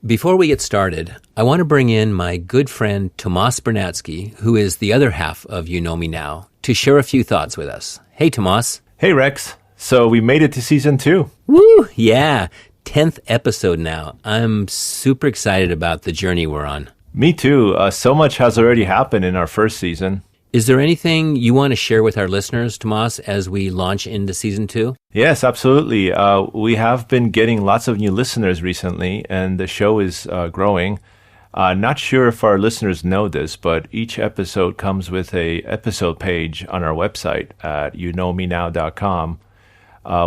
Before we get started, I want to bring in my good friend Tomas Bernatsky, who is the other half of You Know Me Now, to share a few thoughts with us. Hey, Tomas. Hey, Rex. So we made it to season 2. Woo! Yeah, 10th episode now. I'm super excited about the journey we're on. Me too. So much has already happened in our first season. Is there anything you want to share with our listeners, Tomas, as we launch into season 2? Yes, absolutely. We have been getting lots of new listeners recently, and the show is growing. Not sure if our listeners know this, but each episode comes with a episode page on our website at youknowmenow.com,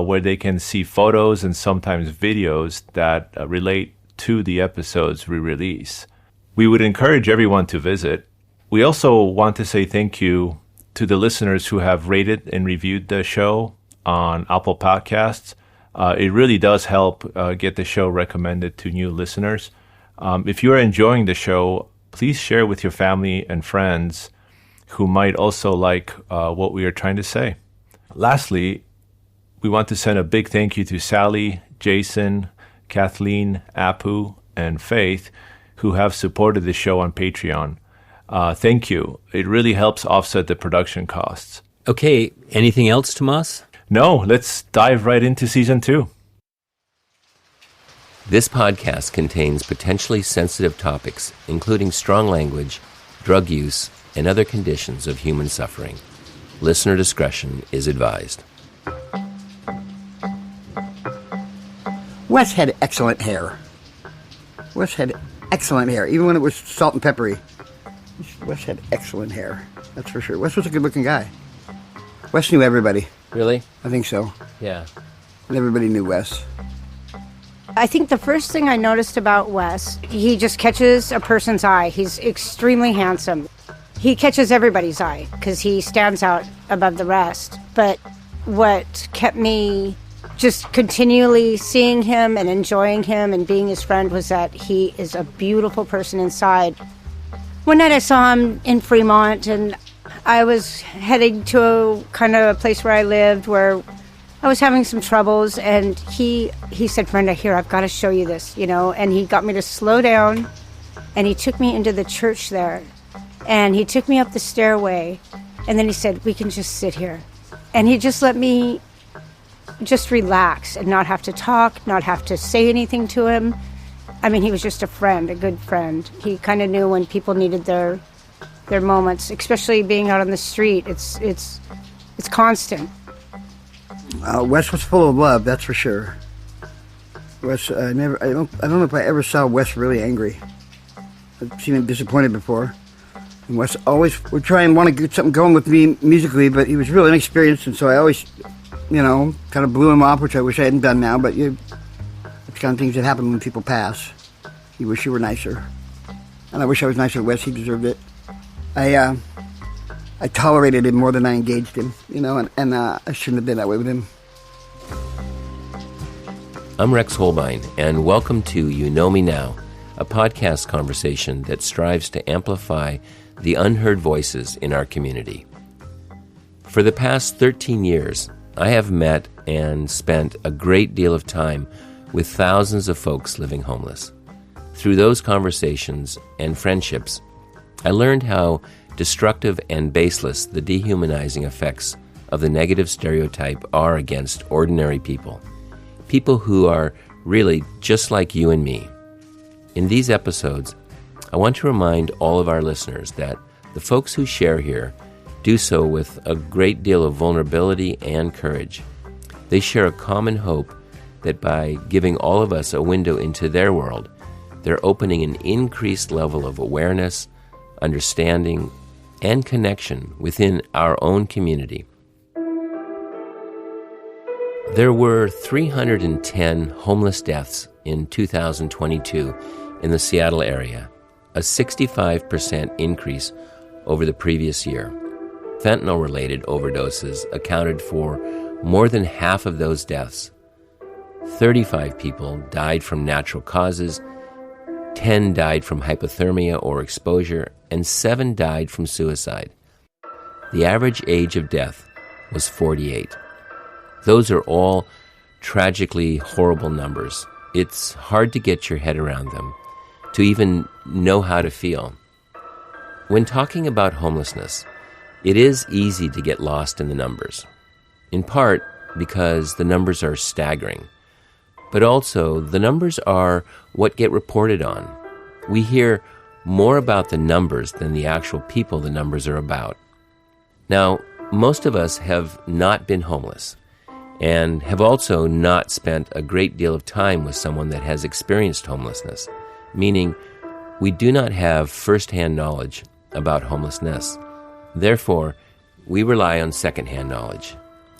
where they can see photos and sometimes videos that relate to the episodes we release. We would encourage everyone to visit. We also want to say thank you to the listeners who have rated and reviewed the show on Apple Podcasts. It really does help get the show recommended to new listeners. If you are enjoying the show, please share with your family and friends who might also like what we are trying to say. Lastly, we want to send a big thank you to Sally, Jason, Kathleen, Apu, and Faith, who have supported the show on Patreon. Thank you. It really helps offset the production costs. Okay, anything else, Tomas? No, let's dive right into season 2. This podcast contains potentially sensitive topics, including strong language, drug use, and other conditions of human suffering. Listener discretion is advised. Wes had excellent hair. Even when it was salt and peppery. Wes had excellent hair, that's for sure. Wes was a good-looking guy. Wes knew everybody. Really? I think so. Yeah. And everybody knew Wes. I think the first thing I noticed about Wes, he just catches a person's eye. He's extremely handsome. He catches everybody's eye because he stands out above the rest. But what kept me just continually seeing him and enjoying him and being his friend was that he is a beautiful person inside. One night I saw him in Fremont, and I was heading to a place where I lived where I was having some troubles, and he said, Brenda, here, I've got to show you this, and he got me to slow down, and he took me into the church there, and he took me up the stairway, and then he said, we can just sit here. And he just let me just relax and not have to talk, not have to say anything to him. I mean, he was just a friend, a good friend. He kind of knew when people needed their moments, especially being out on the street. It's constant. Wes was full of love, that's for sure. Wes, I don't know if I ever saw Wes really angry. I've seen him disappointed before. And Wes always would try and want to get something going with me musically, but he was really inexperienced, and so I always, kind of blew him off, which I wish I hadn't done now, but it's the kind of things that happen when people pass. You wish you were nicer. And I wish I was nicer to Wes. He deserved it. I tolerated him more than I engaged him, and I shouldn't have been that way with him. I'm Rex Holbein, and welcome to You Know Me Now, a podcast conversation that strives to amplify the unheard voices in our community. For the past 13 years, I have met and spent a great deal of time with thousands of folks living homeless. Through those conversations and friendships, I learned how destructive and baseless the dehumanizing effects of the negative stereotype are against ordinary people who are really just like you and me. In these episodes, I want to remind all of our listeners that the folks who share here do so with a great deal of vulnerability and courage. They share a common hope that by giving all of us a window into their world, they're opening an increased level of awareness, understanding, and connection within our own community. There were 310 homeless deaths in 2022 in the Seattle area, a 65% increase over the previous year. Fentanyl-related overdoses accounted for more than half of those deaths. 35 people died from natural causes, 10 died from hypothermia or exposure, and 7 died from suicide. The average age of death was 48. Those are all tragically horrible numbers. It's hard to get your head around them. to even know how to feel. When talking about homelessness, it is easy to get lost in the numbers, in part because the numbers are staggering, but also the numbers are what get reported on. We hear more about the numbers than the actual people the numbers are about. Now, most of us have not been homeless and have also not spent a great deal of time with someone that has experienced homelessness, meaning we do not have first-hand knowledge about homelessness. Therefore, we rely on second-hand knowledge.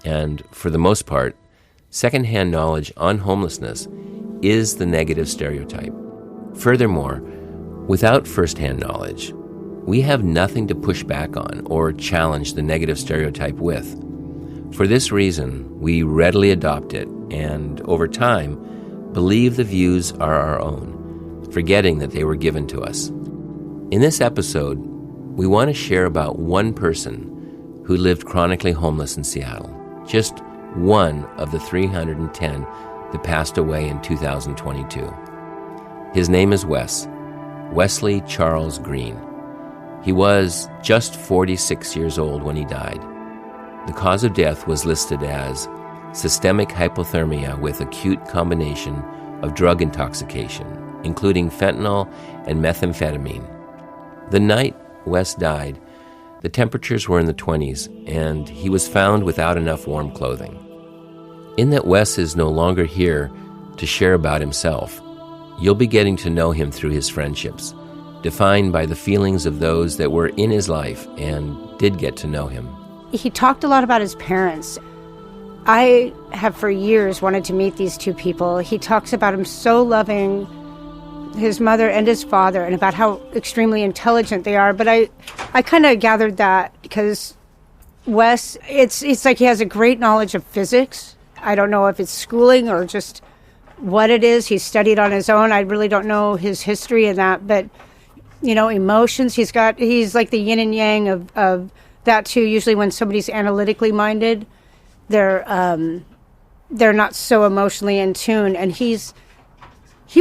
And for the most part, second-hand knowledge on homelessness is the negative stereotype. Furthermore, without first-hand knowledge, we have nothing to push back on or challenge the negative stereotype with. For this reason, we readily adopt it and, over time, believe the views are our own, forgetting that they were given to us. In this episode, we want to share about one person who lived chronically homeless in Seattle, just one of the 310 that passed away in 2022. His name is Wesley Charles Green. He was just 46 years old when he died. The cause of death was listed as systemic hypothermia with acute combination of drug intoxication, including fentanyl and methamphetamine. The night Wes died, the temperatures were in the 20s, and he was found without enough warm clothing. In that Wes is no longer here to share about himself, you'll be getting to know him through his friendships, defined by the feelings of those that were in his life and did get to know him. He talked a lot about his parents. I have for years wanted to meet these two people. He talks about him so loving his mother and his father and about how extremely intelligent they are. But I kind of gathered that because Wes, it's like he has a great knowledge of physics. I don't know if it's schooling or just what it is. He's studied on his own. I really don't know his history in that. But, you know, emotions, he's like the yin and yang of that too. Usually when somebody's analytically minded, they're not so emotionally in tune. And he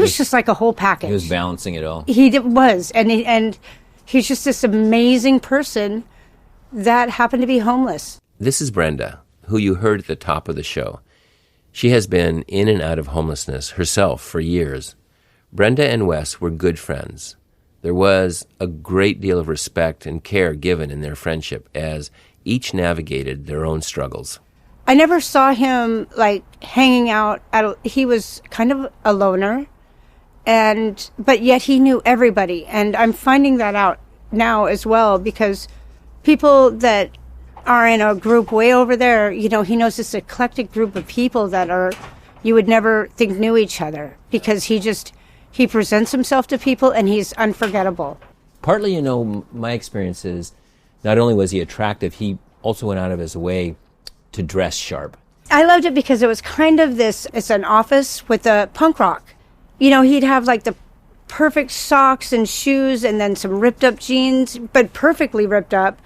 was just like a whole package. He was balancing it all. Was. And he's just this amazing person that happened to be homeless. This is Brenda, who you heard at the top of the show. She has been in and out of homelessness herself for years. Brenda and Wes were good friends. There was a great deal of respect and care given in their friendship as each navigated their own struggles. I never saw him like hanging out. He was kind of a loner. But yet he knew everybody. And I'm finding that out now as well, because people that are in a group way over there, you know, he knows this eclectic group of people that you would never think knew each other, because he presents himself to people and he's unforgettable. Partly, you know, my experience is not only was he attractive, he also went out of his way to dress sharp. I loved it because it was kind of it's an office with a punk rock. You know, he'd have like the perfect socks and shoes and then some ripped up jeans, but perfectly ripped up.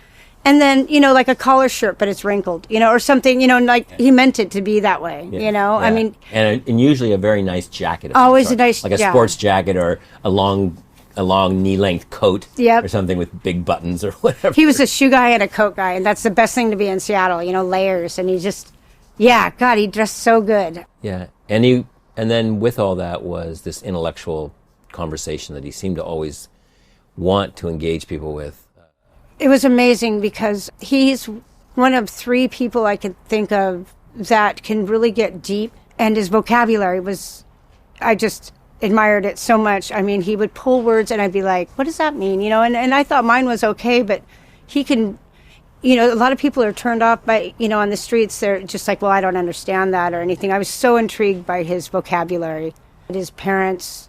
And then, you know, like a collar shirt, but it's wrinkled, you know, or something, you know, like he meant it to be that way, you know? Yeah. I mean... And usually a very nice jacket. Always a nice... Like a sports jacket or a long knee-length coat. Yep. Or something with big buttons or whatever. He was a shoe guy and a coat guy, and that's the best thing to be in Seattle, you know, layers. And he just... Yeah, God, he dressed so good. Yeah, and then with all that was this intellectual conversation that he seemed to always want to engage people with. It was amazing because he's one of 3 people I could think of that can really get deep. And his vocabulary I just admired it so much. I mean, he would pull words and I'd be like, what does that mean? You know, and I thought mine was okay, but he can, you know, a lot of people are turned off by, you know, on the streets. They're just like, well, I don't understand that or anything. I was so intrigued by his vocabulary. His parents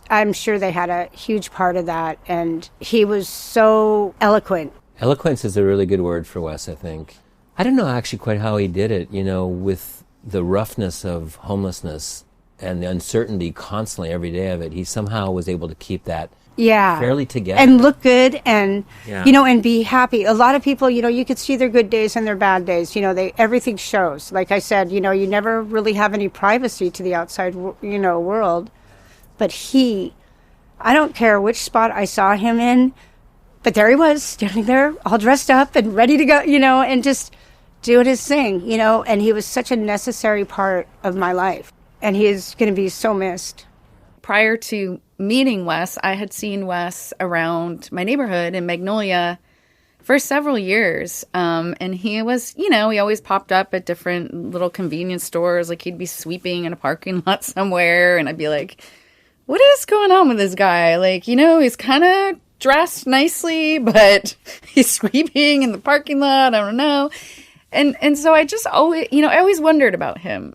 I'm sure they had a huge part of that. And he was so eloquent. Eloquence is a really good word for Wes, I think. I don't know actually quite how he did it, you know, with the roughness of homelessness and the uncertainty constantly every day of it. He somehow was able to keep that fairly together. And look good and, you know, and be happy. A lot of people, you know, you could see their good days and their bad days. You know, everything shows. Like I said, you know, you never really have any privacy to the outside, you know, world. But I don't care which spot I saw him in, but there he was, standing there, all dressed up and ready to go, and just doing his thing, and he was such a necessary part of my life. And he is going to be so missed. Prior to meeting Wes, I had seen Wes around my neighborhood in Magnolia for several years. And he was, he always popped up at different little convenience stores. Like he'd be sweeping in a parking lot somewhere. And I'd be like, what is going on with this guy? Like, he's kind of dressed nicely, but he's sweeping in the parking lot. I don't know. And so I just always, I always wondered about him.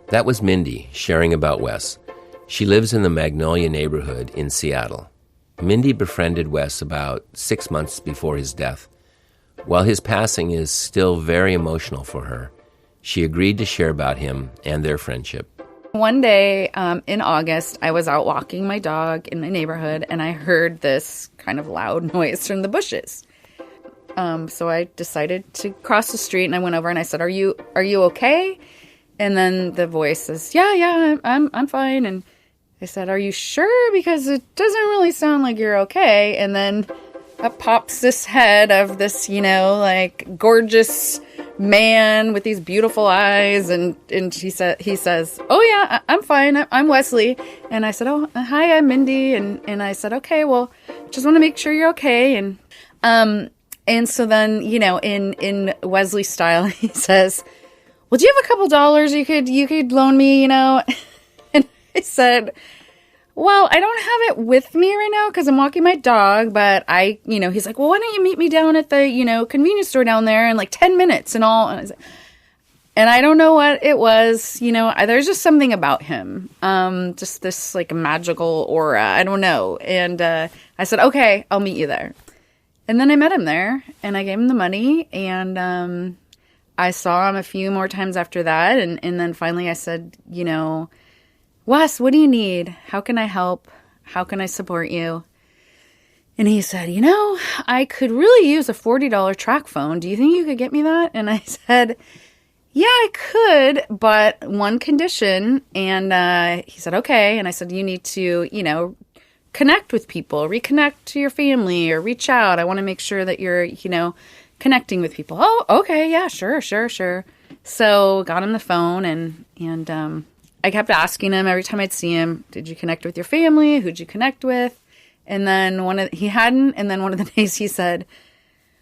That was Mindy sharing about Wes. She lives in the Magnolia neighborhood in Seattle. Mindy befriended Wes about 6 months before his death. While his passing is still very emotional for her, she agreed to share about him and their friendship. One day in August, I was out walking my dog in the neighborhood, and I heard this kind of loud noise from the bushes. So I decided to cross the street, and I went over and I said, "Are you okay?" And then the voice says, "Yeah, I'm fine." And I said, "Are you sure? Because it doesn't really sound like you're okay." And then up pops this head of this, gorgeous man with these beautiful eyes. And he says, "Oh yeah, I'm fine. I'm Wesley." And I said, "Oh, hi, I'm Mindy." And I said, "Okay, well, just want to make sure you're okay." And so then, in Wesley style, he says, "Well, do you have a couple dollars you could loan me, And I said, "Well, I don't have it with me right now because I'm walking my dog, but he's like, "Well, why don't you meet me down at the, convenience store down there in like 10 minutes and all." And I don't know what it was, there's just something about him, just this like magical aura. I don't know. And I said, "Okay, I'll meet you there." And then I met him there, and I gave him the money, and I saw him a few more times after that, and then finally I said, "Wes, what do you need? How can I help? How can I support you?" And he said, "I could really use a $40 track phone. Do you think you could get me that?" And I said, "Yeah, I could, but one condition." And he said, "Okay." And I said, "You need to, connect with people, reconnect to your family, or reach out. I want to make sure that you're, connecting with people." "Oh, okay, yeah, sure. So got him the phone, and I kept asking him every time I'd see him, "Did you connect with your family? Who'd you connect with?" And then he hadn't, and then one of the days he said,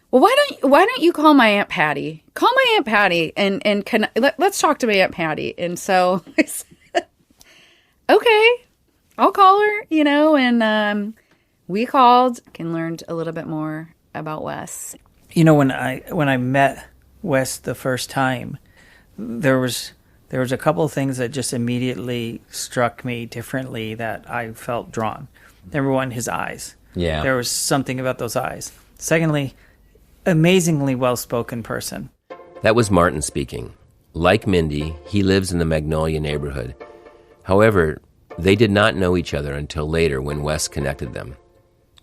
"Well, why don't you call my Aunt Patty? Call my Aunt Patty and let's talk to my Aunt Patty." And so I said, "Okay, I'll call her," and we called and learned a little bit more about Wes. When I met Wes the first time, there was a couple of things that just immediately struck me differently that I felt drawn. Number one, his eyes. Yeah. There was something about those eyes. Secondly, amazingly well-spoken person. That was Martin speaking. Like Mindy, he lives in the Magnolia neighborhood. However, they did not know each other until later when Wes connected them.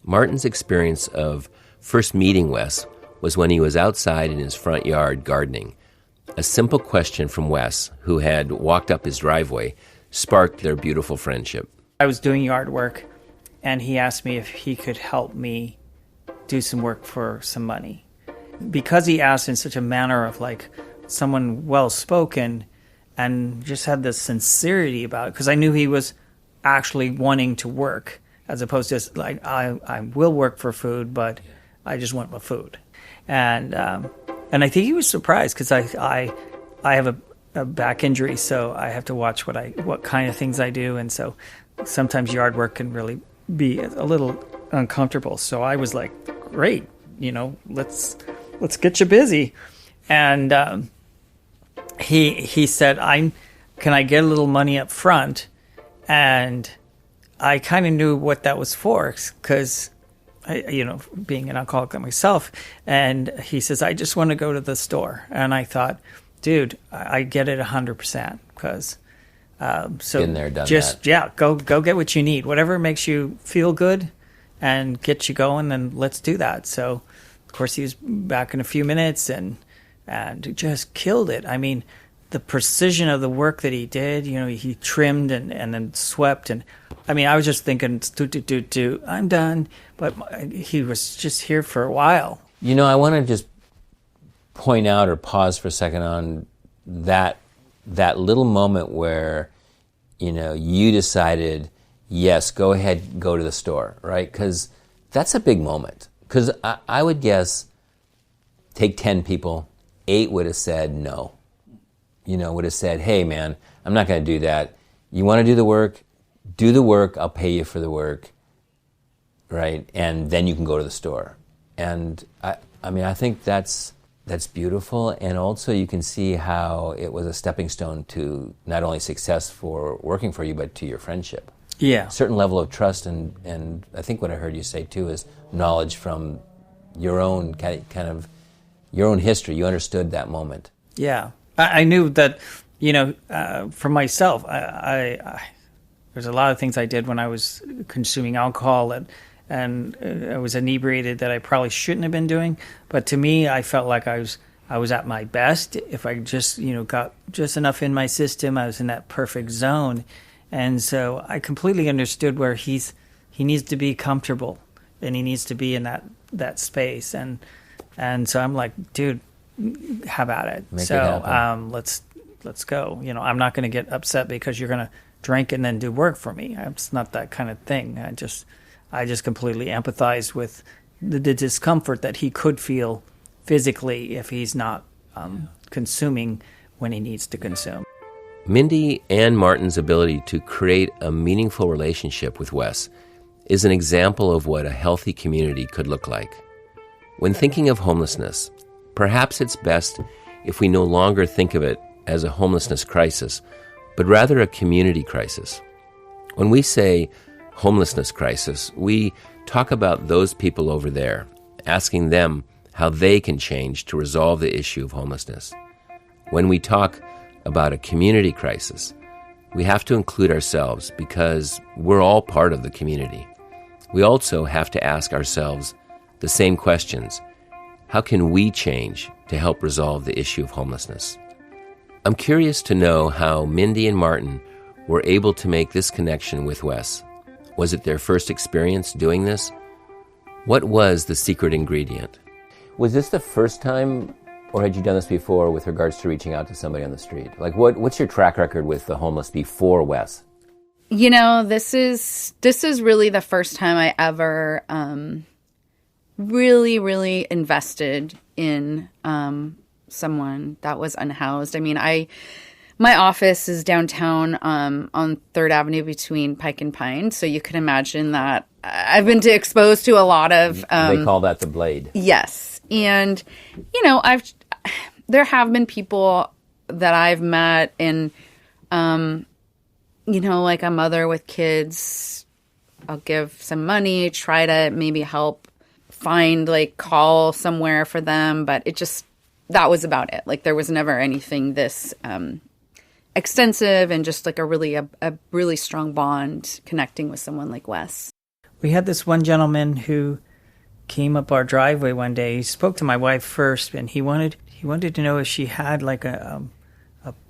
Martin's experience of first meeting Wes was when he was outside in his front yard gardening. A simple question from Wes, who had walked up his driveway, sparked their beautiful friendship. I was doing yard work, and he asked me if he could help me do some work for some money. Because he asked in such a manner of like someone well-spoken and just had this sincerity about it, because I knew he was actually wanting to work, as opposed to just like, I will work for food, but I just want my food. And I think he was surprised, because I have a back injury, so I have to watch what kind of things I do, and so sometimes yard work can really be a little uncomfortable. So I was like, "Great, let's get you busy." And he said, "Can I get a little money up front?" And I kind of knew what that was for, because being an alcoholic like myself. And he says, "I just want to go to the store." And I thought, dude, I get it 100%, because so been there, done just that. Yeah, go get what you need, whatever makes you feel good and get you going, then let's do that. So of course he was back in a few minutes and just killed it. I mean, the precision of the work that he did, he trimmed and then swept, and I mean, I was just thinking, I'm done. But he was just here for a while. You know, I want to just point out or pause for a second on that little moment where, you know, you decided, yes, go ahead, go to the store, right? Because that's a big moment. Because I would guess, take 10 people, 8 would have said no. You know, would have said, hey, man, I'm not going to do that. You want to do the work, I'll pay you for the work, right? And then you can go to the store. And I mean, I think that's beautiful. And also you can see how it was a stepping stone to not only success for working for you, but to your friendship. Yeah. A certain level of trust. And I think what I heard you say too is knowledge from your own kind of your own history. You understood that moment. Yeah. I knew that, you know, for myself, there's a lot of things I did when I was consuming alcohol and I was inebriated that I probably shouldn't have been doing. But to me, I felt like I was at my best. If I just, you know, got just enough in my system, I was in that perfect zone. And so I completely understood where he needs to be comfortable and he needs to be in that space. And so I'm like, dude, how about it? Make it happen. Let's go. You know, I'm not going to get upset because you're going to drink and then do work for me. It's not that kind of thing. I just completely empathize with the discomfort that he could feel physically if he's not consuming when he needs to consume. Mindy and Martin's ability to create a meaningful relationship with Wes is an example of what a healthy community could look like. When thinking of homelessness, perhaps it's best if we no longer think of it as a homelessness crisis, but rather a community crisis. When we say homelessness crisis, we talk about those people over there, asking them how they can change to resolve the issue of homelessness. When we talk about a community crisis, we have to include ourselves because we're all part of the community. We also have to ask ourselves the same questions. How can we change to help resolve the issue of homelessness? I'm curious to know how Mindy and Martin were able to make this connection with Wes. Was it their first experience doing this? What was the secret ingredient? Was this the first time, or had you done this before with regards to reaching out to somebody on the street? Like, what's your track record with the homeless before Wes? You know, this is really the first time I ever really invested in someone that was unhoused. I mean, my office is downtown on 3rd Avenue between Pike and Pine, so you can imagine that I've been exposed to a lot of... they call that the Blade. Yes. And, you know, there have been people that I've met and, you know, like a mother with kids, I'll give some money, try to maybe help find, like, call somewhere for them, but that was about it. Like, there was never anything this extensive and just like a really strong bond connecting with someone like Wes. We had this one gentleman who came up our driveway one day. He spoke to my wife first, and he wanted to know if she had like a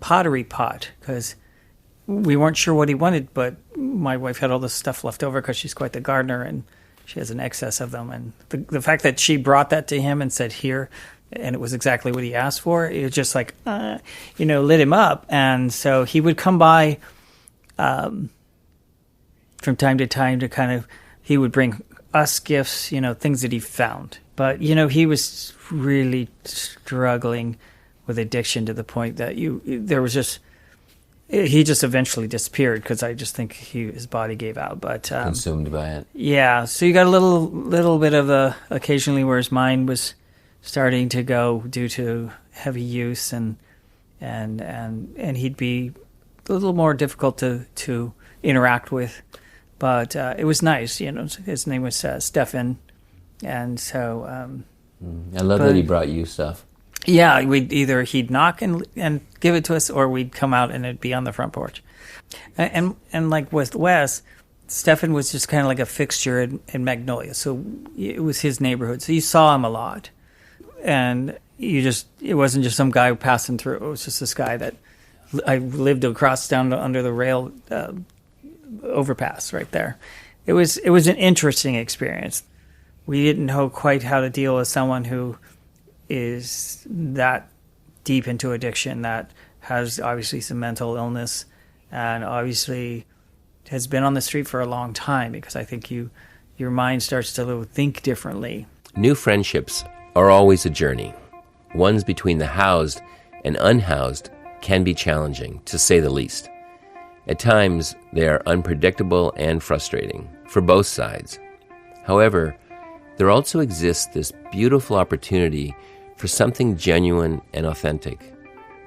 pottery pot, because we weren't sure what he wanted, but my wife had all this stuff left over because she's quite the gardener and she has an excess of them. And the fact that she brought that to him and said, here, and it was exactly what he asked for, it was just like, lit him up. And so he would come by from time to time to he would bring us gifts, things that he found. But, he was really struggling with addiction to the point that he just eventually disappeared because I just think his body gave out. But consumed by it. Yeah. So you got a little bit of occasionally where his mind was starting to go due to heavy use, and he'd be a little more difficult to interact with. But it was nice, His name was Stefan, and so. I love that he brought you stuff. Yeah, he'd knock and give it to us, or we'd come out and it'd be on the front porch. And like with Wes, Stefan was just kind of like a fixture in Magnolia, so it was his neighborhood. So you saw him a lot, and it wasn't just some guy passing through. It was just this guy that I lived across down under the rail overpass right there. It was an interesting experience. We didn't know quite how to deal with someone who is that deep into addiction, that has obviously some mental illness, and obviously has been on the street for a long time, because I think your mind starts to think differently. New friendships are always a journey. Ones between the housed and unhoused can be challenging, to say the least. At times, they are unpredictable and frustrating for both sides. However, there also exists this beautiful opportunity for something genuine and authentic.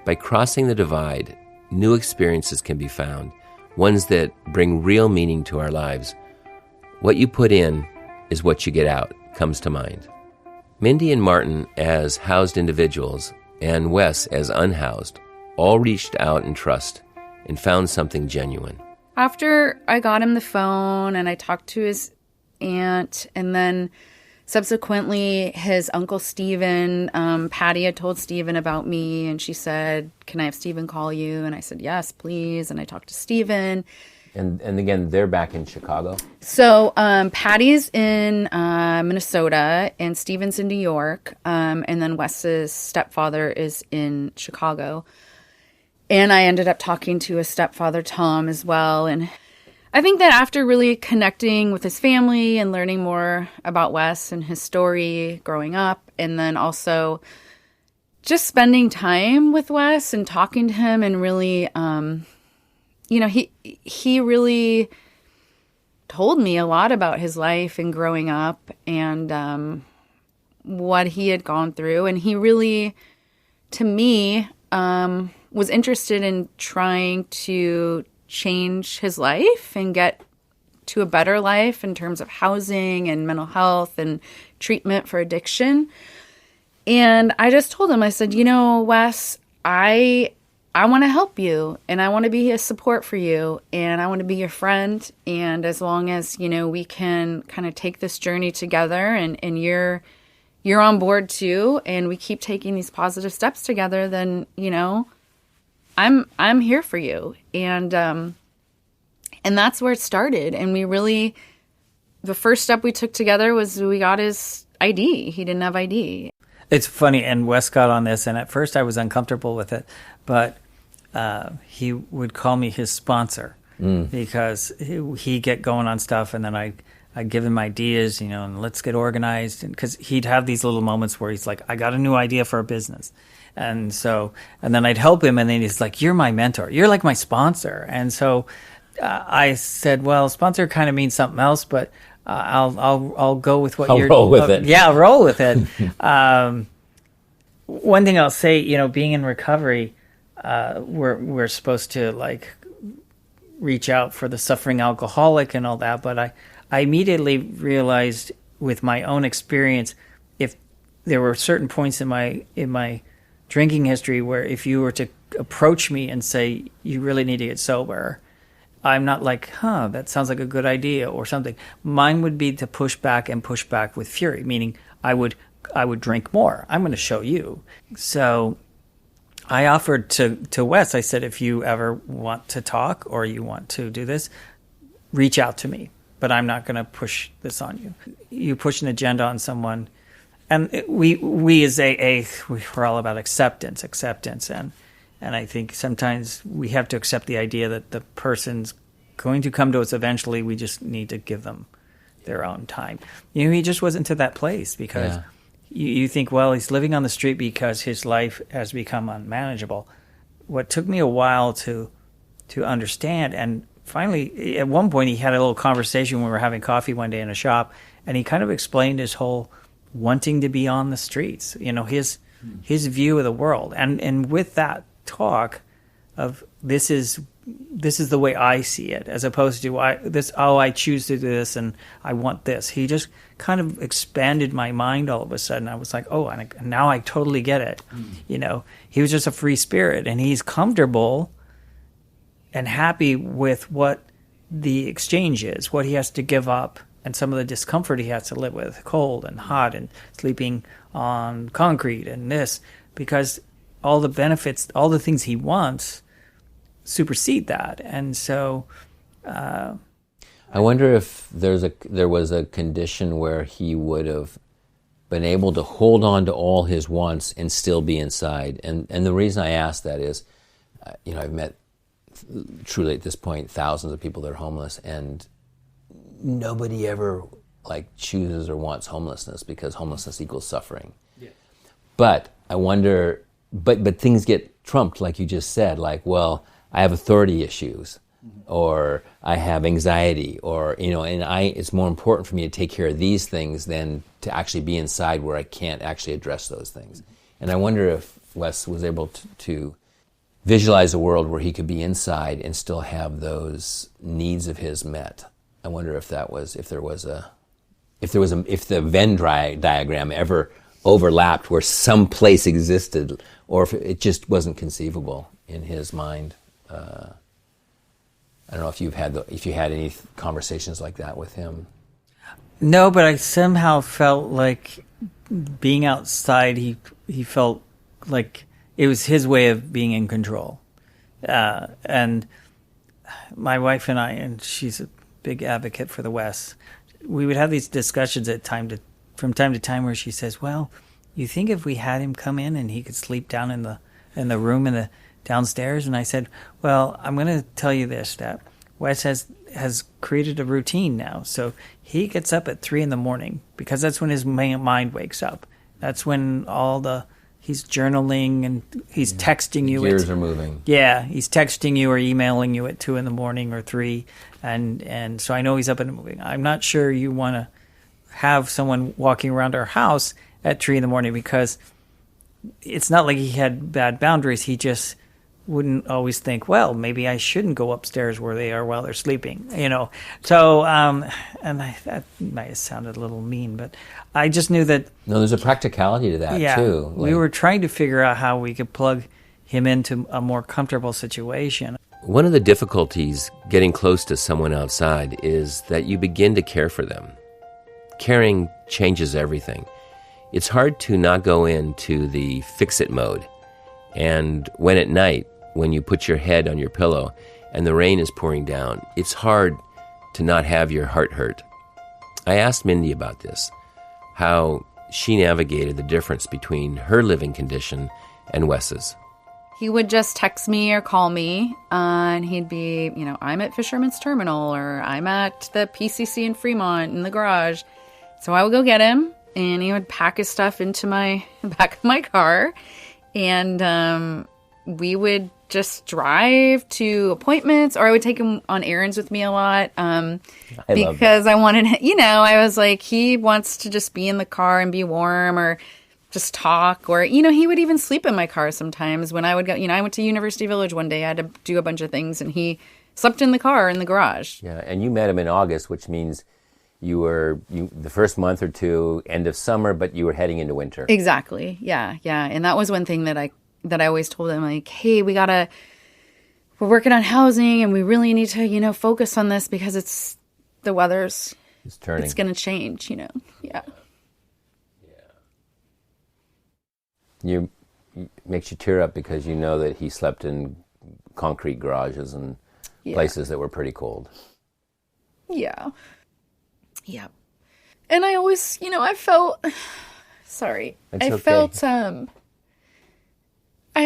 By crossing the divide, new experiences can be found, ones that bring real meaning to our lives. What you put in is what you get out comes to mind. Mindy and Martin as housed individuals and Wes as unhoused all reached out in trust and found something genuine. After I got him the phone and I talked to his aunt, and then subsequently his uncle Stephen, Patty had told Stephen about me, and she said, "Can I have Stephen call you?" And I said, "Yes, please." And I talked to Stephen. And again, they're back in Chicago? So Patty's in Minnesota, and Stephen's in New York, and then Wes's stepfather is in Chicago. And I ended up talking to his stepfather, Tom, as well. And I think that after really connecting with his family and learning more about Wes and his story growing up, and then also just spending time with Wes and talking to him, and really, he really told me a lot about his life and growing up, and what he had gone through. And he really, to me, was interested in trying to change his life and get to a better life in terms of housing and mental health and treatment for addiction. And I just told him, I said, Wes, I want to help you, and I want to be a support for you, and I want to be your friend. And as long as, we can kind of take this journey together, and you're on board too, and we keep taking these positive steps together, then, I'm here for you. And that's where it started. And we really, the first step we took together was we got his ID. He didn't have ID. It's funny, and Wes got on this, and at first I was uncomfortable with it, but he would call me his sponsor because he'd get going on stuff, and then I'd give him ideas, and let's get organized. Because he'd have these little moments where he's like, I got a new idea for a business. And then I'd help him, and then he's like, you're my mentor. You're like my sponsor. And so I said, well, sponsor kind of means something else, but I'll go with what you're... I'll roll with it. Yeah, I'll roll with it. One thing I'll say, being in recovery, we're supposed to reach out for the suffering alcoholic and all that, but I immediately realized with my own experience, if there were certain points in my drinking history where if you were to approach me and say, you really need to get sober, I'm not like, that sounds like a good idea or something. Mine would be to push back with fury, meaning I would drink more. I'm going to show you. So I offered to Wes, I said, if you ever want to talk or you want to do this, reach out to me, but I'm not going to push this on you. You push an agenda on someone, and we as AA, we're all about acceptance, and I think sometimes we have to accept the idea that the person's going to come to us eventually. We just need to give them their own time. He just wasn't to that place because you think, well, he's living on the street because his life has become unmanageable. What took me a while to understand, and finally, at one point, he had a little conversation when we were having coffee one day in a shop, and he kind of explained his whole wanting to be on the streets, his view of the world. And with that talk of this is the way I see it, as opposed to I choose to do this and I want this. He just kind of expanded my mind all of a sudden. I was like, and now I totally get it. He was just a free spirit, and he's comfortable and happy with what the exchange is, what he has to give up, and some of the discomfort he has to live with, cold and hot and sleeping on concrete and this, because all the benefits, all the things he wants supersede that. And so I wonder if there was a condition where he would have been able to hold on to all his wants and still be inside. And the reason I ask that is, I've met truly at this point thousands of people that are homeless, and nobody ever chooses or wants homelessness because homelessness equals suffering. Yeah. But I wonder, but things get trumped, like you just said, well, I have authority issues, or I have anxiety, or it's more important for me to take care of these things than to actually be inside where I can't actually address those things. And I wonder if Wes was able to visualize a world where he could be inside and still have those needs of his met. I wonder if the Venn diagram ever overlapped where some place existed, or if it just wasn't conceivable in his mind. I don't know if you had any conversations like that with him. No, but I somehow felt like being outside, he felt like it was his way of being in control. And my wife and I, and she's a big advocate for the West, we would have these discussions from time to time where she says, well, you think if we had him come in and he could sleep down in the room in the downstairs? And I said, well, I'm going to tell you this, that Wes has created a routine now. So he gets up at 3 a.m. because that's when his mind wakes up. That's when he's journaling and he's texting you. Gears are moving. Yeah, he's texting you or emailing you at 2 a.m. or 3. And so I know he's up and moving. I'm not sure you want to have someone walking around our house at 3 a.m. because it's not like he had bad boundaries. He just wouldn't always think, well, maybe I shouldn't go upstairs where they are while they're sleeping, So, and that might have sounded a little mean, but I just knew that... No, there's a practicality to that, too. We were trying to figure out how we could plug him into a more comfortable situation. One of the difficulties getting close to someone outside is that you begin to care for them. Caring changes everything. It's hard to not go into the fix-it mode. And when at night, when you put your head on your pillow and the rain is pouring down, it's hard to not have your heart hurt. I asked Mindy about this, how she navigated the difference between her living condition and Wes's. He would just text me or call me, and he'd be, I'm at Fisherman's Terminal, or I'm at the PCC in Fremont in the garage. So I would go get him, and he would pack his stuff into my back of my car, and we would just drive to appointments, or I would take him on errands with me a lot because I wanted, I was like, he wants to just be in the car and be warm or just talk, or, he would even sleep in my car sometimes when I would go, I went to University Village one day, I had to do a bunch of things, and he slept in the car in the garage. Yeah, and you met him in August, which means you were the first month or two, end of summer, but you were heading into winter. Exactly. Yeah. And that was one thing that I always told him, like, hey, we're working on housing and we really need to, focus on this because the weather's turning. It's going to change, Yeah. You makes you tear up because you know that he slept in concrete garages and places that were pretty cold. Yeah. Yeah. And I always, I felt, sorry. It's I okay. felt, I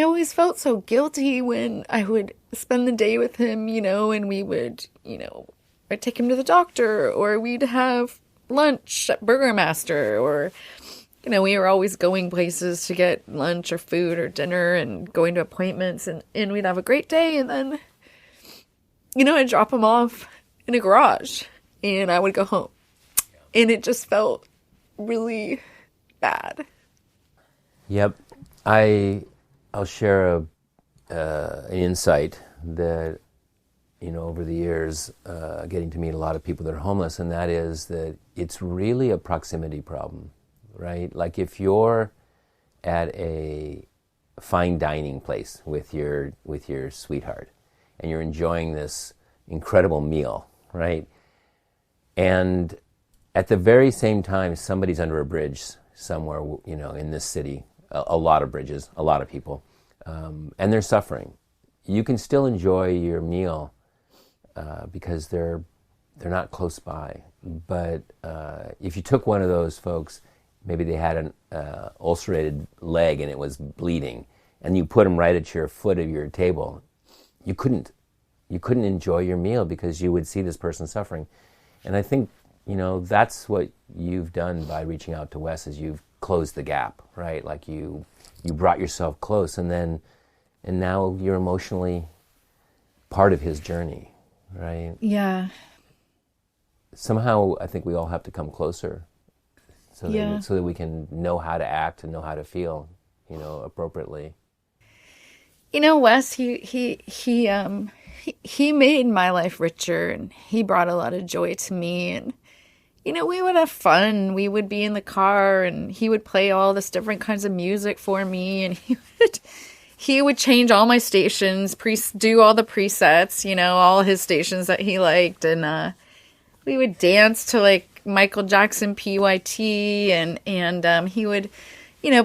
always felt so guilty when I would spend the day with him, and we would, I'd take him to the doctor, or we'd have lunch at Burger Master, or, we were always going places to get lunch or food or dinner and going to appointments, and we'd have a great day, and then, I'd drop him off in a garage, and I would go home. And it just felt really bad. Yep. I'll share an insight that, over the years, getting to meet a lot of people that are homeless, and that is that it's really a proximity problem, right? Like if you're at a fine dining place with your sweetheart, and you're enjoying this incredible meal, right? And at the very same time, somebody's under a bridge somewhere, in this city, a lot of bridges, a lot of people, and they're suffering. You can still enjoy your meal because they're not close by. But if you took one of those folks, maybe they had an ulcerated leg and it was bleeding, and you put them right at your foot of your table, you couldn't enjoy your meal because you would see this person suffering. And I think, that's what you've done by reaching out to Wes, is you've closed the gap, right? Like you brought yourself close, and now you're emotionally part of his journey, right? Yeah. Somehow I think we all have to come closer so that we can know how to act and know how to feel, appropriately. Wes, he made my life richer, and he brought a lot of joy to me. And, we would have fun. We would be in the car, and he would play all this different kinds of music for me. And he would change all my stations, do all the presets, all his stations that he liked. And we would dance to like Michael Jackson PYT, and he would,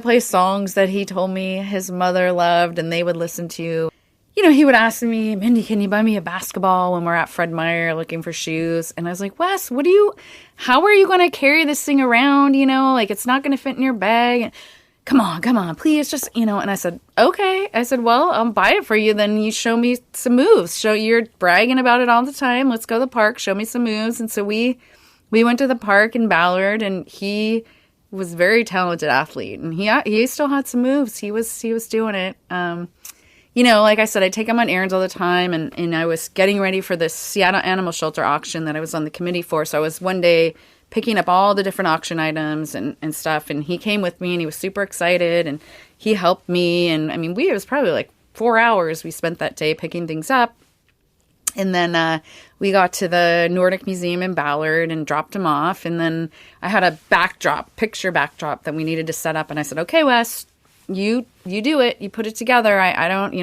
play songs that he told me his mother loved and they would listen to. He would ask me, Mindy, can you buy me a basketball when we're at Fred Meyer looking for shoes? And I was like, Wes, how are you going to carry this thing around? Like it's not going to fit in your bag. Come on, please, just, and I said, okay. I said, well, I'll buy it for you. Then you show me some moves. You're bragging about it all the time. Let's go to the park. Show me some moves. And so we went to the park in Ballard, and he was a very talented athlete, and he still had some moves. He was doing it. Like I said, I take him on errands all the time, and I was getting ready for this Seattle Animal Shelter auction that I was on the committee for. So I was one day picking up all the different auction items and stuff, and he came with me, and he was super excited, and he helped me. And I mean, it was probably like 4 hours we spent that day picking things up. And then we got to the Nordic Museum in Ballard and dropped him off. And then I had a picture backdrop that we needed to set up. And I said, okay, Wes, you do it. You put it together. I don't,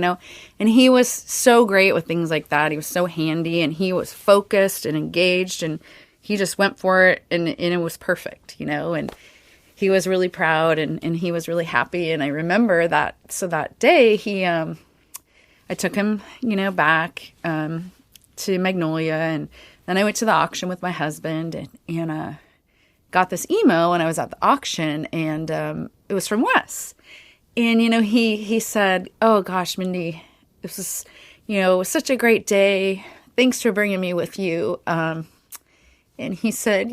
And he was so great with things like that. He was so handy, and he was focused and engaged, and he just went for it, and it was perfect, And he was really proud, and he was really happy. And I remember that. So that day I took him, back to Magnolia, and then I went to the auction with my husband, and got this email when I was at the auction, and it was from Wes. And, he said, oh, gosh, Mindy, this was, it was such a great day. Thanks for bringing me with you. And he said,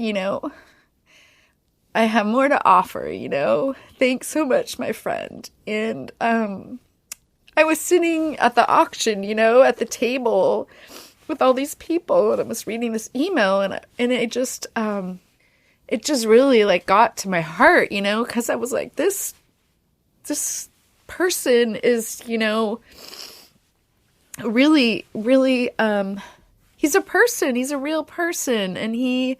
I have more to offer, Thanks so much, my friend. And I was sitting at the auction, at the table with all these people, and I was reading this email, and it just really like got to my heart, because I was like, this person is, really, really, he's a person, he's a real person, and he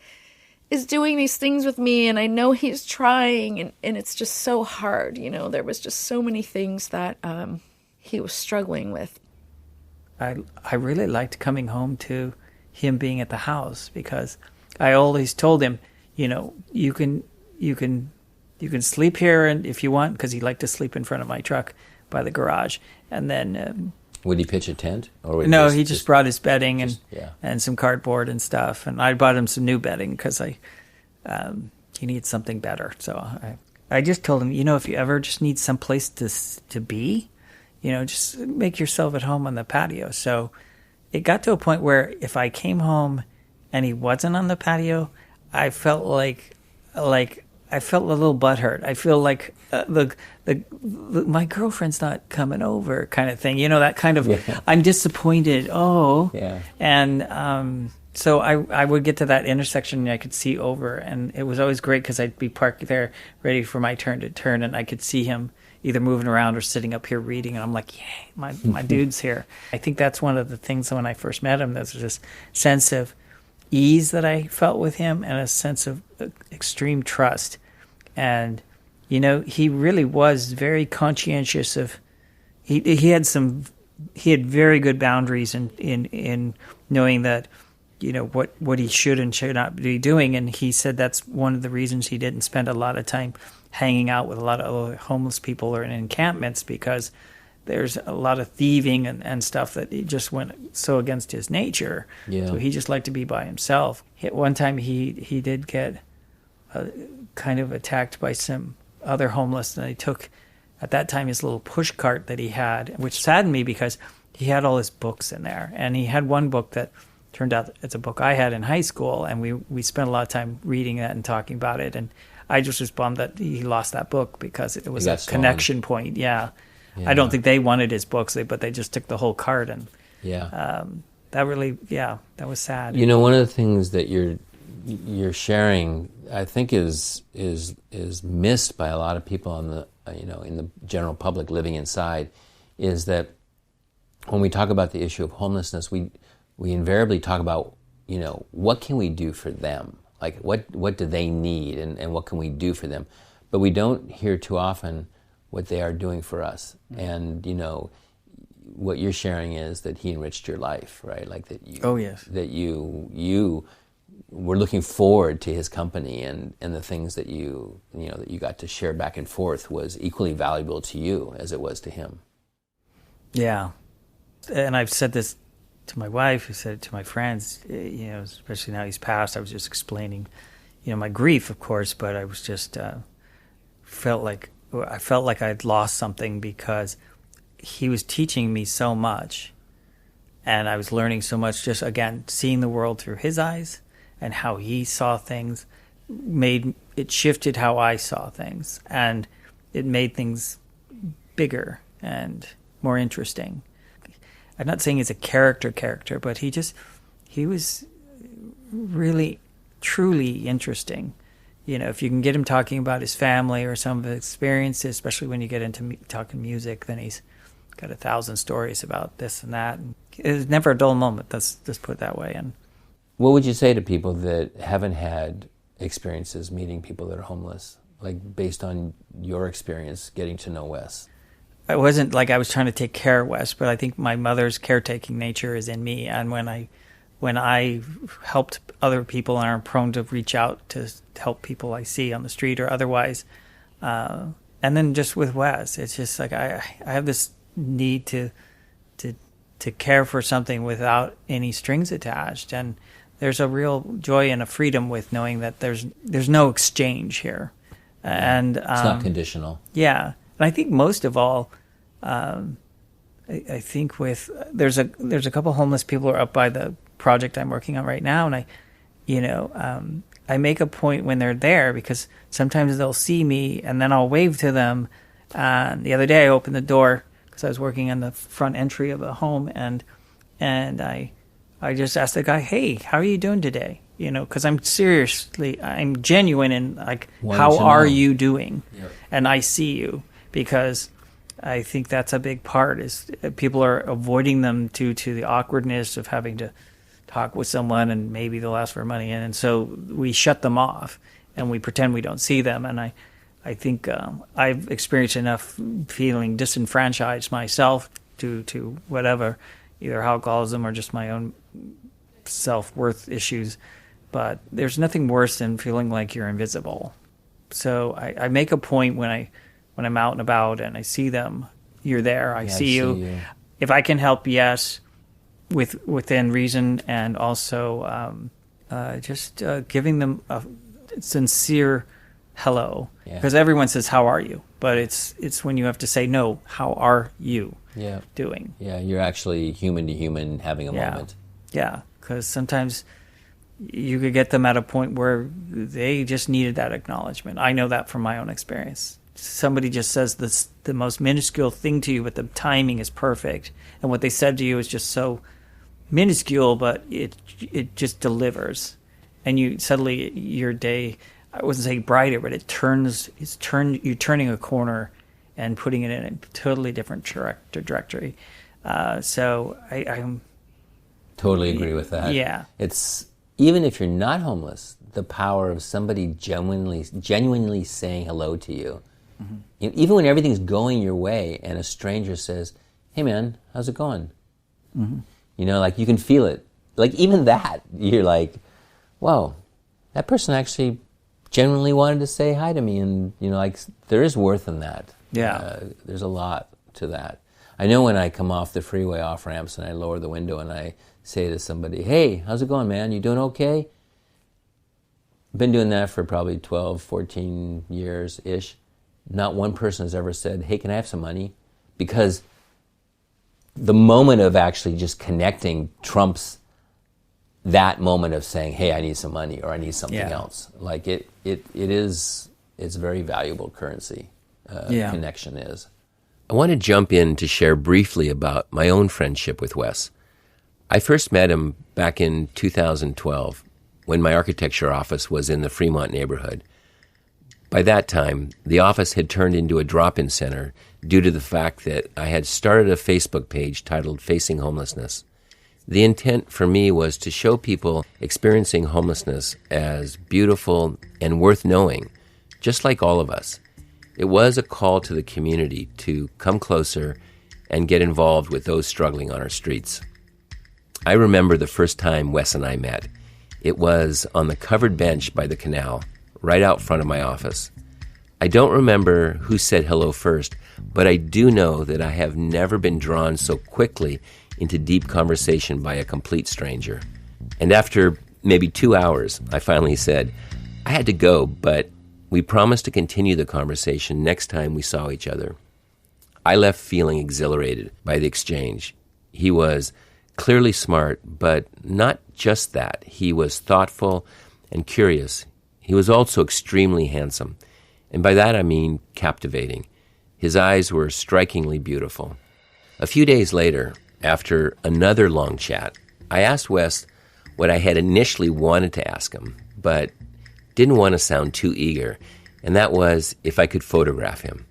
is doing these things with me, and I know he's trying, and it's just so hard, there was just so many things that, he was struggling with. I really liked coming home to him being at the house, because I always told him, you can sleep here, and if you want, because he liked to sleep in front of my truck by the garage. And then would he pitch a tent, or would he just brought his bedding and some cardboard and stuff, and I bought him some new bedding because he needs something better. So I just told him, if you ever just need some place to be, just make yourself at home on the patio. So it got to a point where if I came home and he wasn't on the patio, I felt like I felt a little butthurt. I feel like my girlfriend's not coming over kind of thing. That kind of, I'm disappointed. Oh, yeah. And so I would get to that intersection and I could see over, and it was always great because I'd be parked there ready for my turn to turn, and I could see him either moving around or sitting up here reading, and I'm like, yay, my dude's here. I think that's one of the things when I first met him, there's this sense of ease that I felt with him, and a sense of extreme trust. And he really was very conscientious of. He had very good boundaries in knowing that what he should and should not be doing. And he said that's one of the reasons he didn't spend a lot of time hanging out with a lot of homeless people or in encampments, because there's a lot of thieving and stuff that he just went so against his nature. Yeah. So he just liked to be by himself. One time he did get kind of attacked by some other homeless, and they took, at that time, his little push cart that he had, which saddened me because he had all his books in there. And he had one book that turned out it's a book I had in high school, and we spent a lot of time reading that and talking about it. And I just was bummed that he lost that book because it was a connection point. Yeah. I don't think they wanted his books, but they just took the whole cart, and that really, that was sad. One of the things that you're sharing, I think, is missed by a lot of people in the general public living inside, is that when we talk about the issue of homelessness, we invariably talk about what can we do for them, like what do they need, and what can we do for them, but we don't hear too often what they are doing for us. And what you're sharing is that he enriched your life, right? Like that that you were looking forward to his company, and the things that that you got to share back and forth was equally valuable to you as it was to him. Yeah. And I've said this to my wife, I've said it to my friends, especially now he's passed. I was just explaining, my grief, of course, but I was just felt like I'd lost something, because he was teaching me so much, and I was learning so much, just, again, seeing the world through his eyes and how he saw things shifted how I saw things, and it made things bigger and more interesting. I'm not saying he's a character, but he was really, truly interesting. If you can get him talking about his family or some of his experiences, especially when you get into talking music, then he's got 1,000 stories about this and that. And it's never a dull moment, let's just put it that way. And what would you say to people that haven't had experiences meeting people that are homeless, like based on your experience getting to know Wes? It wasn't like I was trying to take care of Wes, but I think my mother's caretaking nature is in me. And when I helped other people and are prone to reach out to help people I see on the street or otherwise, and then just with Wes, it's just like I have this need to care for something without any strings attached, and there's a real joy and a freedom with knowing that there's no exchange here, and it's not conditional. Yeah, and I think most of all, I think there's a couple homeless people who are up by the project I'm working on right now, and I make a point when they're there, because sometimes they'll see me and then I'll wave to them. The other day I opened the door because I was working on the front entry of a home, and I just asked the guy, "Hey, how are you doing today?" Because I'm genuine and like, how are you doing? Yep. And I see you, because I think that's a big part, is people are avoiding them due to the awkwardness of having to talk with someone, and maybe they'll ask for money, and so we shut them off and we pretend we don't see them. And I think I've experienced enough feeling disenfranchised myself due to whatever, either alcoholism or just my own self-worth issues. But there's nothing worse than feeling like you're invisible. So I make a point when I'm out and about and I see them, you're there, I see you. If I can help, yes, within reason, and also just giving them a sincere hello, because everyone says, "How are you?" But it's when you have to say, "No, how are you doing?" Yeah, you're actually human to human having a moment. Yeah, because sometimes you could get them at a point where they just needed that acknowledgement. I know that from my own experience. Somebody just says the most minuscule thing to you, but the timing is perfect, and what they said to you is just so minuscule, but it just delivers, and you suddenly your day, I wouldn't say brighter, but you're turning a corner and putting it in a totally different trajectory. So I'm totally agree with that. Yeah, it's, even if you're not homeless, the power of somebody genuinely saying hello to you, even when everything's going your way, and a stranger says, "Hey man, how's it going?" Like you can feel it. Like even that, you're like, "Whoa, that person actually genuinely wanted to say hi to me," and like there is worth in that. Yeah, there's a lot to that. I know when I come off the freeway off ramps and I lower the window and I say to somebody, hey, how's it going, man? You doing okay? I've been doing that for probably 12, 14 years-ish. Not one person has ever said, hey, can I have some money? Because the moment of actually just connecting trumps that moment of saying, hey, I need some money or I need something else. Like it's a very valuable currency, connection is. I want to jump in to share briefly about my own friendship with Wes. I first met him back in 2012 when my architecture office was in the Fremont neighborhood. By that time, the office had turned into a drop-in center due to the fact that I had started a Facebook page titled Facing Homelessness. The intent for me was to show people experiencing homelessness as beautiful and worth knowing, just like all of us. It was a call to the community to come closer and get involved with those struggling on our streets. I remember the first time Wes and I met. It was on the covered bench by the canal, right out front of my office. I don't remember who said hello first, but I do know that I have never been drawn so quickly into deep conversation by a complete stranger. And after maybe 2 hours, I finally said, I had to go, but we promised to continue the conversation next time we saw each other. I left feeling exhilarated by the exchange. He was clearly smart, but not just that. He was thoughtful and curious. He was also extremely handsome, and by that I mean captivating. His eyes were strikingly beautiful. A few days later, after another long chat, I asked Wes what I had initially wanted to ask him, but didn't want to sound too eager, and that was if I could photograph him.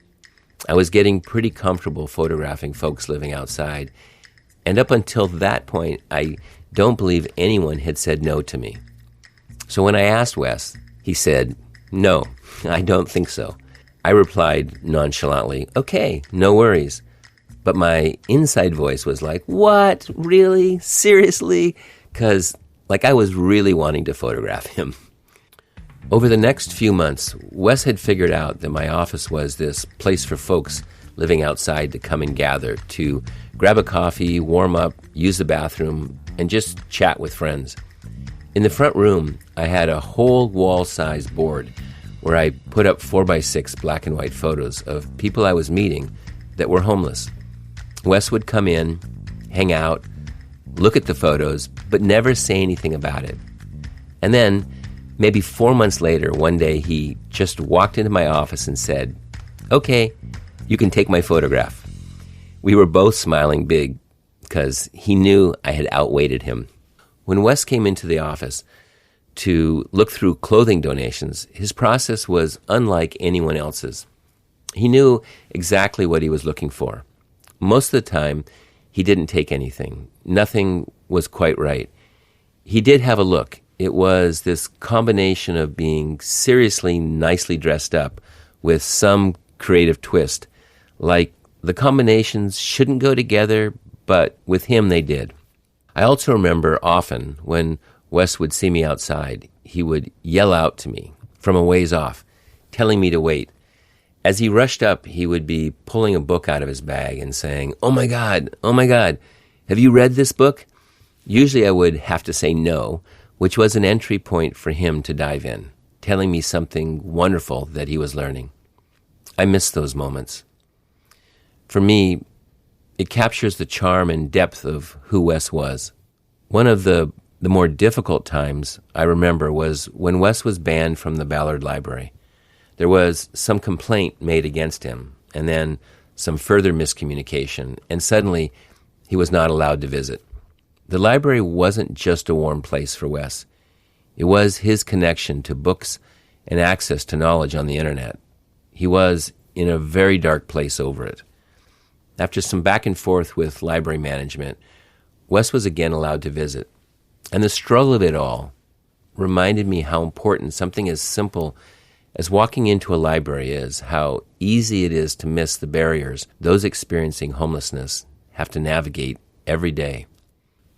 I was getting pretty comfortable photographing folks living outside, and up until that point, I don't believe anyone had said no to me. So when I asked Wes, he said, no, I don't think so. I replied nonchalantly, okay, no worries. But my inside voice was like, what? Really? Seriously? Because I was really wanting to photograph him. Over the next few months, Wes had figured out that my office was this place for folks living outside to come and gather, to grab a coffee, warm up, use the bathroom, and just chat with friends. In the front room, I had a whole wall-sized board where I put up 4x6 black and white photos of people I was meeting that were homeless. Wes would come in, hang out, look at the photos, but never say anything about it. And then, maybe 4 months later, one day he just walked into my office and said, okay, you can take my photograph. We were both smiling big because he knew I had outweighted him. When Wes came into the office to look through clothing donations, his process was unlike anyone else's. He knew exactly what he was looking for. Most of the time, he didn't take anything. Nothing was quite right. He did have a look. It was this combination of being seriously nicely dressed up with some creative twist. Like the combinations shouldn't go together, but with him they did. I also remember often when Wes would see me outside, he would yell out to me from a ways off, telling me to wait. As he rushed up, he would be pulling a book out of his bag and saying, oh my God, have you read this book? Usually I would have to say no, which was an entry point for him to dive in, telling me something wonderful that he was learning. I miss those moments. For me, it captures the charm and depth of who Wes was. One of the more difficult times I remember was when Wes was banned from the Ballard Library. There was some complaint made against him, and then some further miscommunication, and suddenly he was not allowed to visit. The library wasn't just a warm place for Wes. It was his connection to books and access to knowledge on the internet. He was in a very dark place over it. After some back and forth with library management, Wes was again allowed to visit. And the struggle of it all reminded me how important something as simple as walking into a library is, how easy it is to miss the barriers those experiencing homelessness have to navigate every day.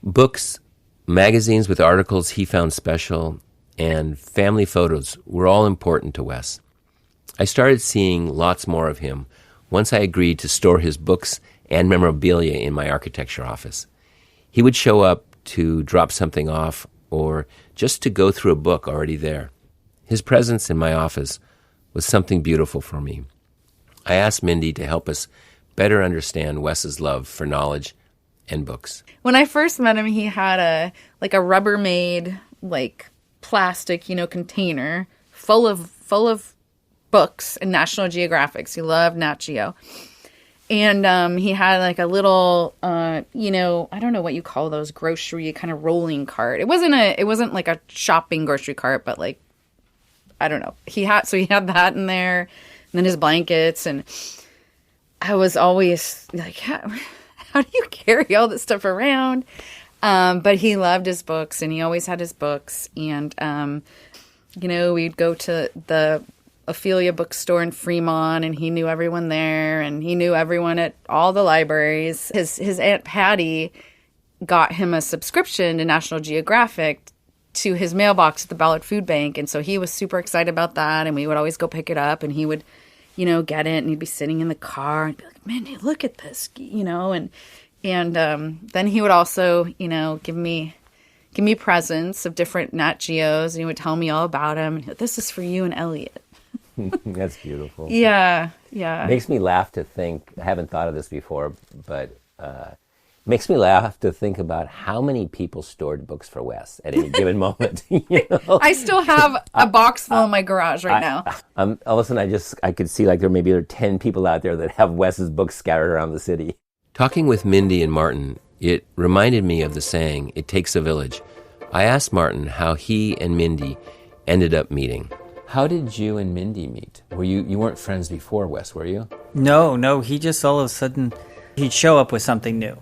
Books, magazines with articles he found special, and family photos were all important to Wes. I started seeing lots more of him once I agreed to store his books and memorabilia in my architecture office. He would show up to drop something off or just to go through a book already there. His presence in my office was something beautiful for me. I asked Mindy to help us better understand Wes's love for knowledge and books. When I first met him, he had a Rubbermaid, plastic, container full of books and National Geographics. He loved Nat Geo. And he had a little, I don't know what you call those, grocery kind of rolling cart. It wasn't like a shopping grocery cart, but I don't know. He had that in there, and then his blankets. And I was always like, how do you carry all this stuff around? But he loved his books, and he always had his books. And, we'd go to the Ophelia bookstore in Fremont, and he knew everyone there, and he knew everyone at all the libraries. His Aunt Patty got him a subscription to National Geographic to his mailbox at the Ballard Food Bank, and so he was super excited about that, and we would always go pick it up, and he would, get it, and he'd be sitting in the car and be like, "Mindy, look at this," and then he would also, give me presents of different Nat Geos, and he would tell me all about them. And this is for you and Elliot. That's beautiful. Yeah. It makes me laugh to think, I haven't thought of this before, but makes me laugh to think about how many people stored books for Wes at any given moment. I still have a box full in my garage right now. All of a sudden, I could see there are 10 people out there that have Wes's books scattered around the city. Talking with Mindy and Martin, it reminded me of the saying, "It takes a village." I asked Martin how he and Mindy ended up meeting. How did you and Mindy meet? You weren't friends before, Wes, were you? No. He just all of a sudden, he'd show up with something new.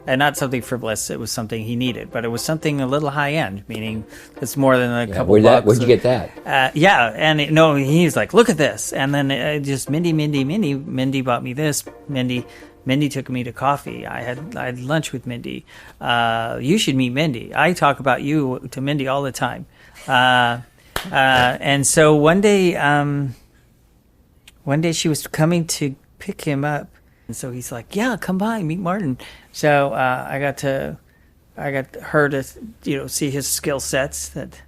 And not something frivolous. It was something he needed. But it was something a little high-end, meaning it's more than a couple bucks. Where'd you get that? He's like, "Look at this." And then just Mindy. Mindy bought me this. Mindy took me to coffee. I had lunch with Mindy. You should meet Mindy. I talk about you to Mindy all the time. And so one day she was coming to pick him up, and so he's like, "Yeah, come by, meet Martin." So I got her to see his skill sets that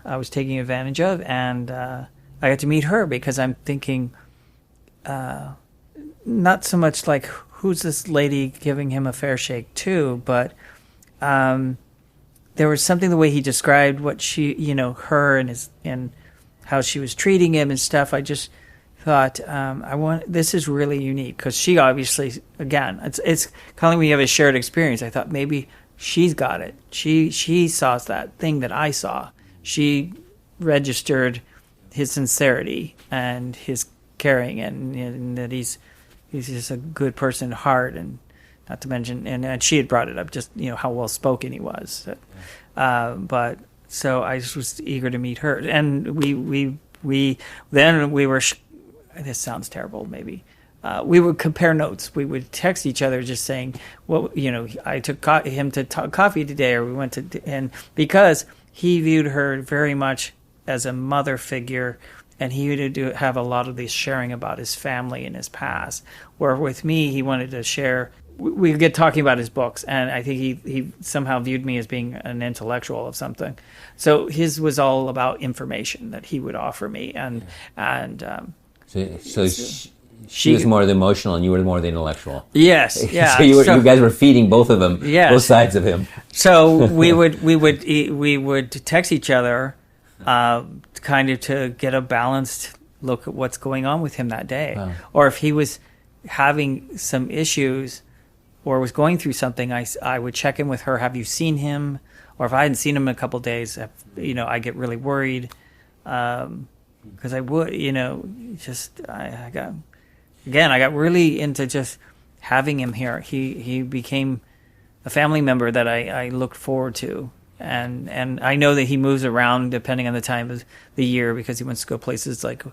I was taking advantage of, and I got to meet her because I'm thinking, not so much like who's this lady giving him a fair shake to, but there was something the way he described what she, her and how she was treating him and stuff. I just thought, this is really unique because she obviously, again, it's kind of like when you have a shared experience. I thought maybe she's got it. She saw that thing that I saw. She registered his sincerity and his caring and that he's just a good person at heart, and not to mention, and she had brought it up, just how well spoken he was. But so I just was eager to meet her, and we were. This sounds terrible, maybe. We would compare notes. We would text each other, just saying, "Well, I took him to coffee today, or we went to," and because he viewed her very much as a mother figure. And he would have a lot of this sharing about his family and his past. Where with me, he wanted to share. We get talking about his books, and I think he somehow viewed me as being an intellectual of something. So his was all about information that he would offer me, So she was more the emotional, and you were more the intellectual. Yes, yeah. So you guys were feeding both of them, yes. Both sides of him. So we would text each other. Kind of to get a balanced look at what's going on with him that day. Wow. Or if he was having some issues or was going through something, I would check in with her. Have you seen him? Or if I hadn't seen him in a couple of days, I get really worried. Because I would, I got really into just having him here. He became a family member that I looked forward to. And I know that he moves around depending on the time of the year because he wants to go places like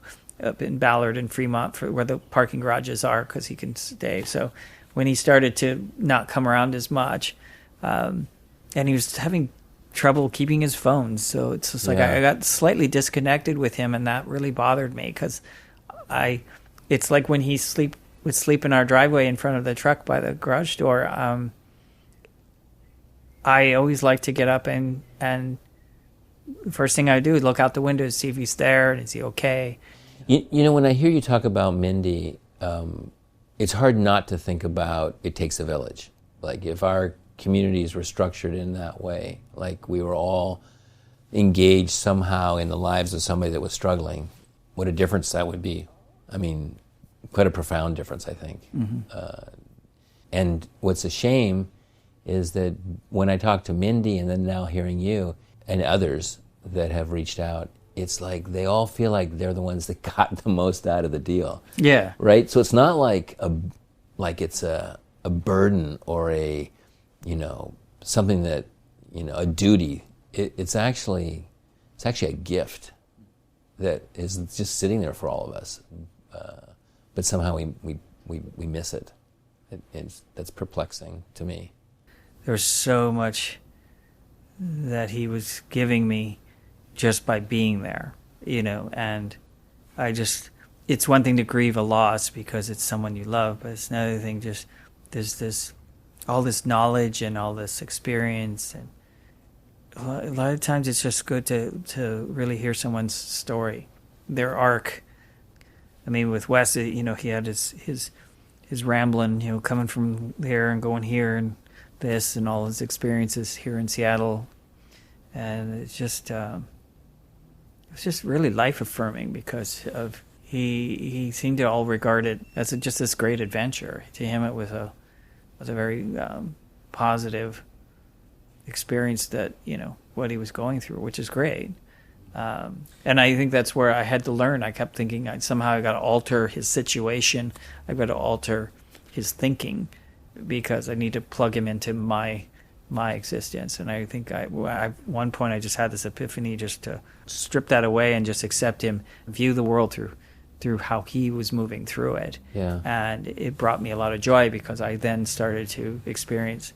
up in Ballard and Fremont where the parking garages are because he can stay. So when he started to not come around as much, and he was having trouble keeping his phone. So it's just like I got slightly disconnected with him, and that really bothered me because it's like when he would sleep in our driveway in front of the truck by the garage door, I always like to get up and the first thing I do is look out the window to see if he's there and is he okay. You know, when I hear you talk about Mindy, it's hard not to think about it takes a village. Like if our communities were structured in that way, like we were all engaged somehow in the lives of somebody that was struggling, what a difference that would be. I mean, quite a profound difference, I think. And what's a shame is that when I talk to Mindy and then now hearing you and others that have reached out, it's like they all feel like they're the ones that got the most out of the deal. Yeah. Right? So it's not like it's a burden or a, something that, a duty. It's actually a gift that is just sitting there for all of us. But somehow we miss it. That's perplexing to me. There's so much that he was giving me just by being there, and it's one thing to grieve a loss because it's someone you love, but it's another thing just there's all this knowledge and all this experience, and a lot of times it's just good to really hear someone's story, their arc. I mean, with Wes, he had his rambling, coming from there and going here and this and all his experiences here in Seattle. And it's just really life affirming because of he seemed to all regard it as just this great adventure. To him, it was a very positive experience that what he was going through, which is great. And I think that's where I had to learn. I kept thinking I got to alter his situation. I've got to alter his thinking because I need to plug him into my existence. And I think at one point I just had this epiphany just to strip that away and just accept him, view the world through how he was moving through it. Yeah. And it brought me a lot of joy because I then started to experience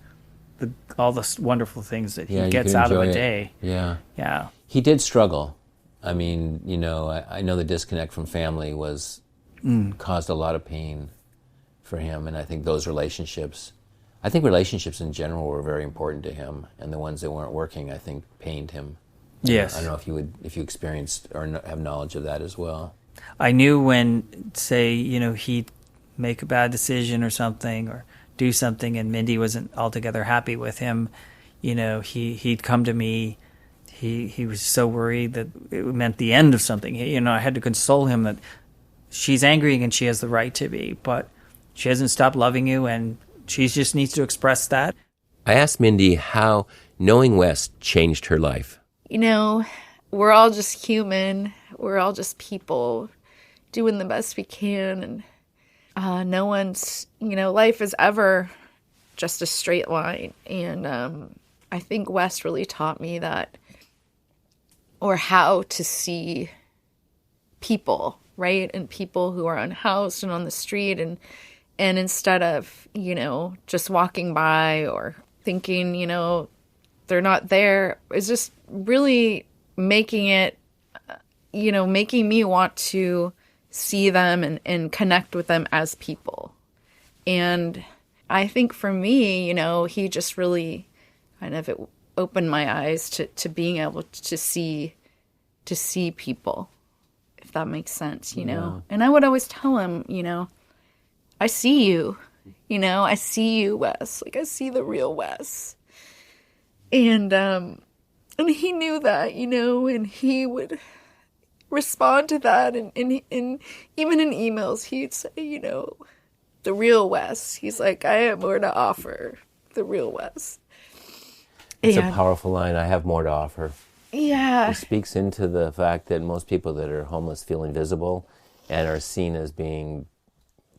all the wonderful things that he gets out of a day. Yeah. Yeah. He did struggle. I mean, I know the disconnect from family caused a lot of pain for him, and I think relationships in general were very important to him, and the ones that weren't working, I think, pained him. Yes. I don't know if you experienced or have knowledge of that as well. I knew when, say, he'd make a bad decision or something, or do something, and Mindy wasn't altogether happy with him. He'd come to me. He was so worried that it meant the end of something. I had to console him that she's angry and she has the right to be, but she hasn't stopped loving you, and she just needs to express that. I asked Mindy how knowing Wes changed her life. We're all just human. We're all just people doing the best we can. And no one's, life is ever just a straight line. And I think Wes really taught me that, or how to see people, right? And people who are unhoused and on the street. And instead of, just walking by or thinking, they're not there, is just really making me want to see them and connect with them as people. And I think for me, he just really kind of opened my eyes to being able to see people, if that makes sense, Yeah. And I would always tell him, I see you, I see you, Wes. Like, I see the real Wes. And he knew that, and he would respond to that. And even in emails, he'd say, the real Wes. He's like, I have more to offer, the real Wes. It's a powerful line. I have more to offer. Yeah. It speaks into the fact that most people that are homeless feel invisible and are seen as being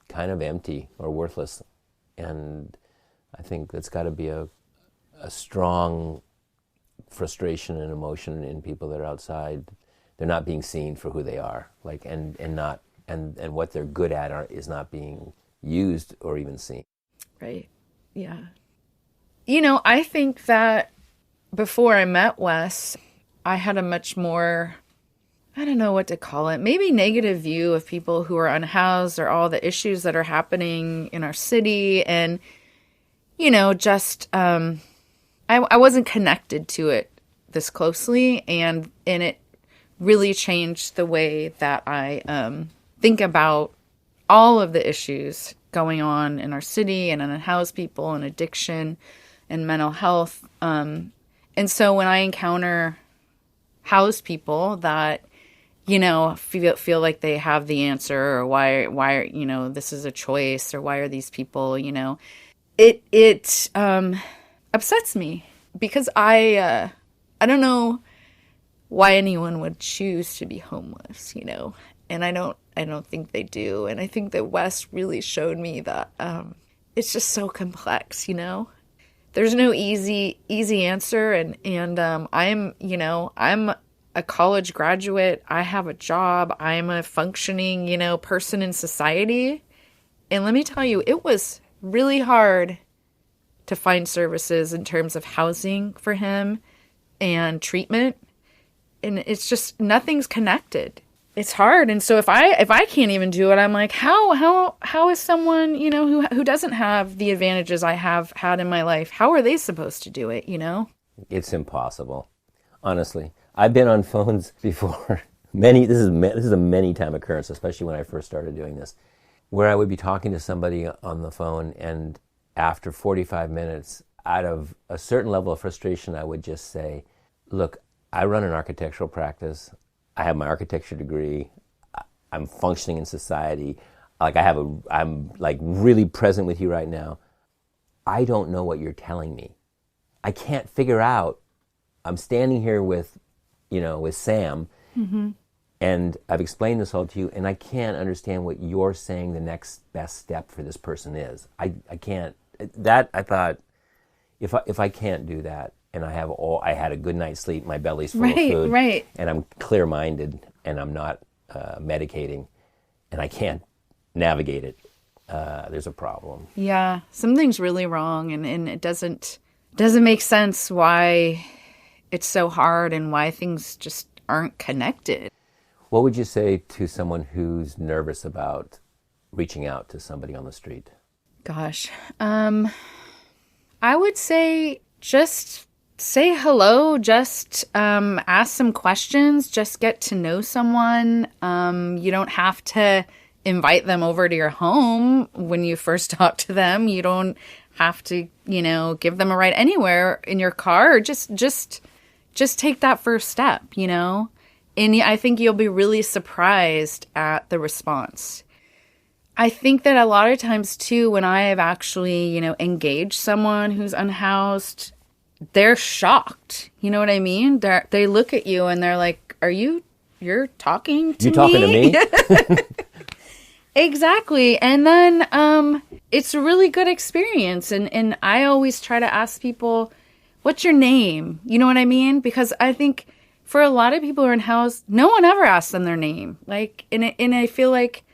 kind of empty or worthless. And I think that's got to be a strong frustration and emotion in people that are outside. They're not being seen for who they are, and what they're good at is not being used or even seen. Right. Yeah. I think that before I met Wes, I had a much more I don't know what to call it, maybe negative view of people who are unhoused or all the issues that are happening in our city. And, just, I wasn't connected to it this closely, and it really changed the way that I think about all of the issues going on in our city and unhoused people and addiction and mental health. And so when I encounter housed people that, feel like they have the answer, or why, this is a choice, or why are these people, it upsets me, because I don't know why anyone would choose to be homeless, and I don't think they do. And I think that Wes really showed me that it's just so complex, There's no easy answer, and I'm a college graduate. I have a job. I'm a functioning, person in society. And let me tell you, it was really hard to find services in terms of housing for him and treatment. And it's just, nothing's connected. It's hard. And so if I can't even do it, I'm like, how is someone, who doesn't have the advantages I have had in my life, how are they supposed to do it, It's impossible. Honestly. I've been on phones before. This is a many time occurrence, especially when I first started doing this, where I would be talking to somebody on the phone, and after 45 minutes, out of a certain level of frustration, I would just say, look, I run an architectural practice. I have my architecture degree. I'm functioning in society. I'm like really present with you right now. I don't know what you're telling me. I can't figure out. I'm standing here with Sam, mm-hmm. and I've explained this all to you, and I can't understand what you're saying the next best step for this person is. I can't. That, I thought, if I can't do that, and I had a good night's sleep, my belly's full of food, right, and I'm clear-minded, and I'm not medicating, and I can't navigate it, there's a problem. Yeah, something's really wrong, and it doesn't make sense why it's so hard and why things just aren't connected. What would you say to someone who's nervous about reaching out to somebody on the street? Gosh, I would say just say hello, just ask some questions, just get to know someone. You don't have to invite them over to your home when you first talk to them. You don't have to, give them a ride anywhere in your car. Just take that first step, and I think you'll be really surprised at the response. I think that a lot of times, too, when I have actually, engaged someone who's unhoused, they're shocked. You know what I mean? They look at you and they're like, you're talking to me? You talking to me? Exactly. And then it's a really good experience. And I always try to ask people, what's your name? You know what I mean? Because I think for a lot of people who are unhoused, no one ever asks them their name. And I feel like,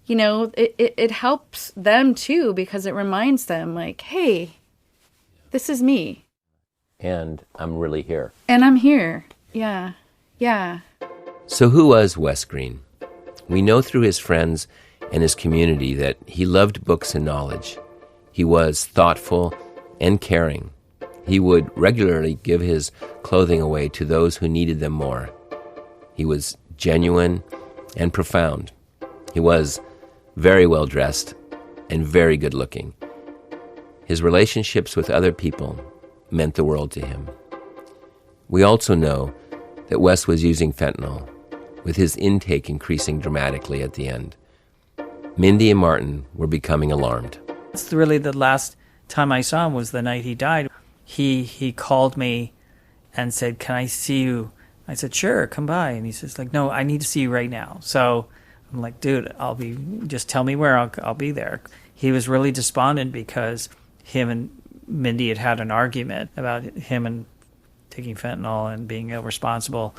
it helps them too, because it reminds them like, hey, this is me. And I'm really here. And I'm here. Yeah. Yeah. So who was Wes Green? We know through his friends and his community that he loved books and knowledge. He was thoughtful and caring. He would regularly give his clothing away to those who needed them more. He was genuine and profound. He was very well dressed and very good looking. His relationships with other people meant the world to him. We also know that Wes was using fentanyl, with his intake increasing dramatically at the end. Mindy and Martin were becoming alarmed. It's really the last time I saw him was the night he died. He called me and said, "Can I see you?" I said, "Sure, come by." And he says, "No, I need to see you right now." So I'm like, "Dude, just tell me where, I'll be there." He was really despondent because him and Mindy had an argument about him and taking fentanyl and being irresponsible.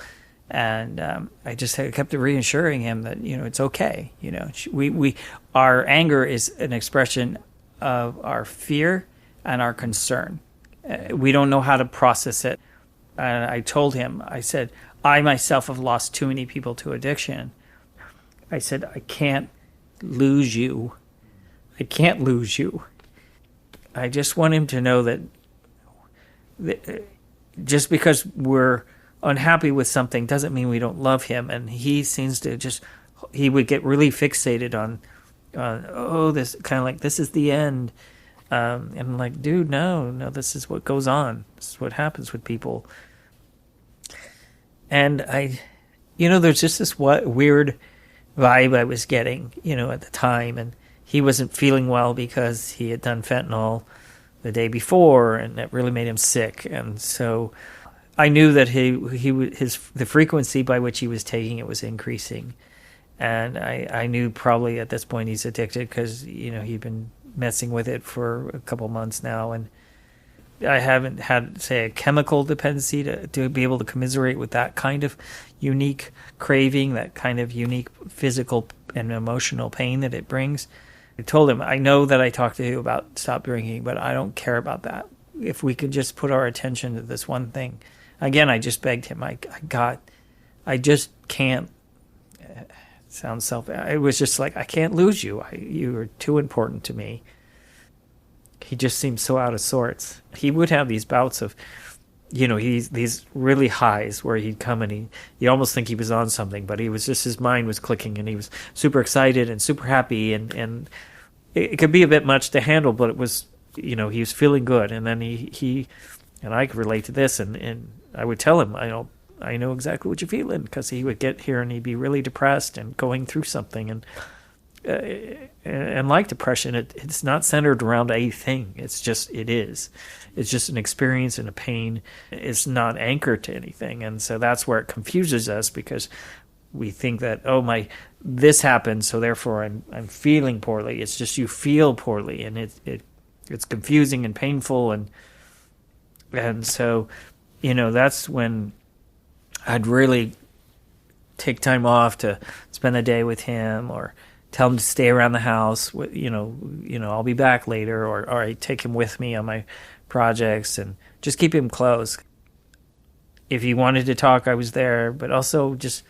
And I just kept reassuring him that, it's okay. Our anger is an expression of our fear and our concern. We don't know how to process it. And I told him, I said, I myself have lost too many people to addiction. I said, I can't lose you. I can't lose you. I just want him to know that just because we're unhappy with something doesn't mean we don't love him. And he seems to he would get really fixated on this kind of like, this is the end. And I'm like, dude, no, this is what goes on. This is what happens with people. And there's just this weird vibe I was getting, at the time. And he wasn't feeling well because he had done fentanyl the day before, and that really made him sick. And so I knew that the frequency by which he was taking it was increasing. And I knew probably at this point he's addicted because, he'd been messing with it for a couple months now. And I haven't had, say, a chemical dependency to be able to commiserate with that kind of unique craving, that kind of unique physical and emotional pain that it brings. I told him, I know that I talked to you about stop drinking, but I don't care about that. If we could just put our attention to this one thing. Again, I just begged him. I just can't. Sounds it was just like, I can't lose you. You are too important to me. He just seemed so out of sorts. He would have these bouts of, these really highs where he'd come and you almost think he was on something, but he was just, his mind was clicking and he was super excited and super happy, and it could be a bit much to handle, but it was, he was feeling good. And then he and I could relate to this, and I would tell him, I know exactly what you're feeling, because he would get here and he'd be really depressed and going through something. And like depression, it's not centered around a thing. It's just an experience and a pain. It's not anchored to anything. And so that's where it confuses us, because we think that, this happened, so therefore I'm feeling poorly. It's just you feel poorly, and it's confusing and painful. And so, that's when I'd really take time off to spend a day with him, or tell him to stay around the house. I'll be back later, or I take him with me on my projects, and just keep him close. If he wanted to talk, I was there, but also just,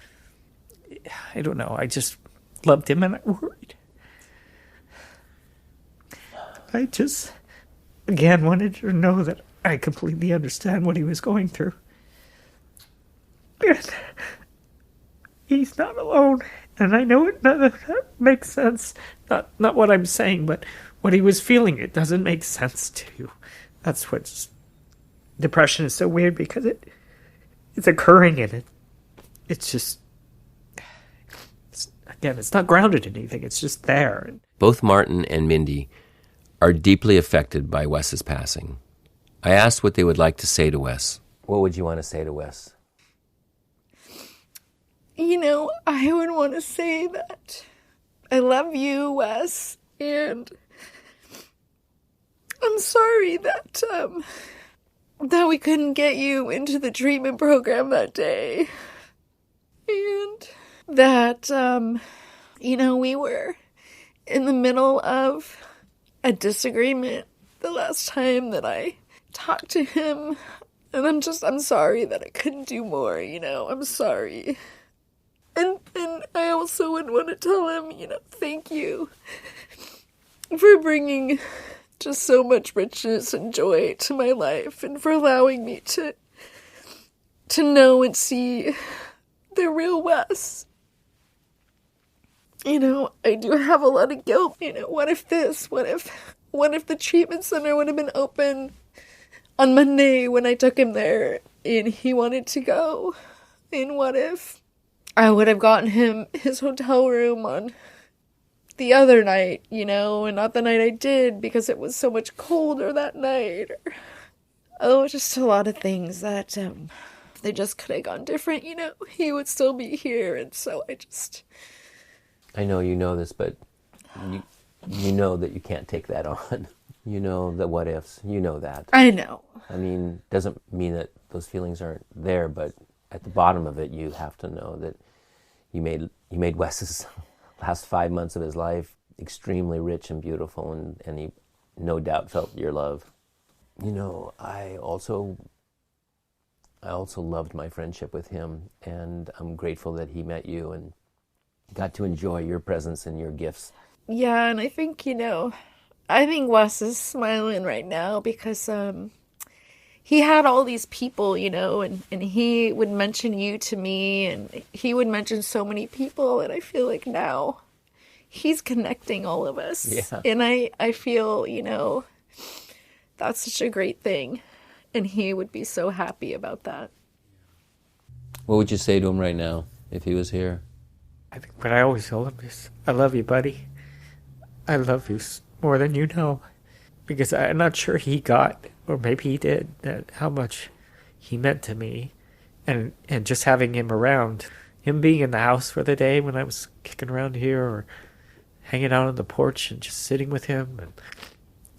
I don't know, I just loved him and I worried. I just, again, wanted to know that I completely understand what he was going through. And he's not alone. And I know none of that makes sense. Not what I'm saying, but what he was feeling, it doesn't make sense to you. That's what's... Depression is so weird, because it's occurring in it. It's just... It's not grounded in anything. It's just there. Both Martin and Mindy are deeply affected by Wes's passing. I asked what they would like to say to Wes. What would you want to say to Wes? I would want to say that I love you, Wes, and I'm sorry that we couldn't get you into the treatment program that day, and that, we were in the middle of a disagreement the last time that I talked to him, and I'm sorry that I couldn't do more, I'm sorry. And I also would want to tell him, thank you for bringing just so much richness and joy to my life, and for allowing me to know and see the real Wes. I do have a lot of guilt. What if the treatment center would have been open on Monday when I took him there and he wanted to go? And what if I would have gotten him his hotel room on the other night, and not the night I did because it was so much colder that night? Just a lot of things that they just could have gone different, he would still be here. And so I know you know this, but you know that you can't take that on. You know the what ifs. You know that. I know. Doesn't mean that those feelings aren't there, but at the bottom of it, you have to know that you made Wes's last 5 months of his life extremely rich and beautiful, and he no doubt felt your love. I also loved my friendship with him, and I'm grateful that he met you and got to enjoy your presence and your gifts. Yeah, and I think, I think Wes is smiling right now because he had all these people, and he would mention you to me, and he would mention so many people, and I feel like now he's connecting all of us. Yeah. And I feel, that's such a great thing, and he would be so happy about that. What would you say to him right now if he was here? I think what I always told him is, I love you, buddy. I love you more than you know. Because I'm not sure he got, or maybe he did, that how much he meant to me. And just having him around, him being in the house for the day when I was kicking around here, or hanging out on the porch and just sitting with him,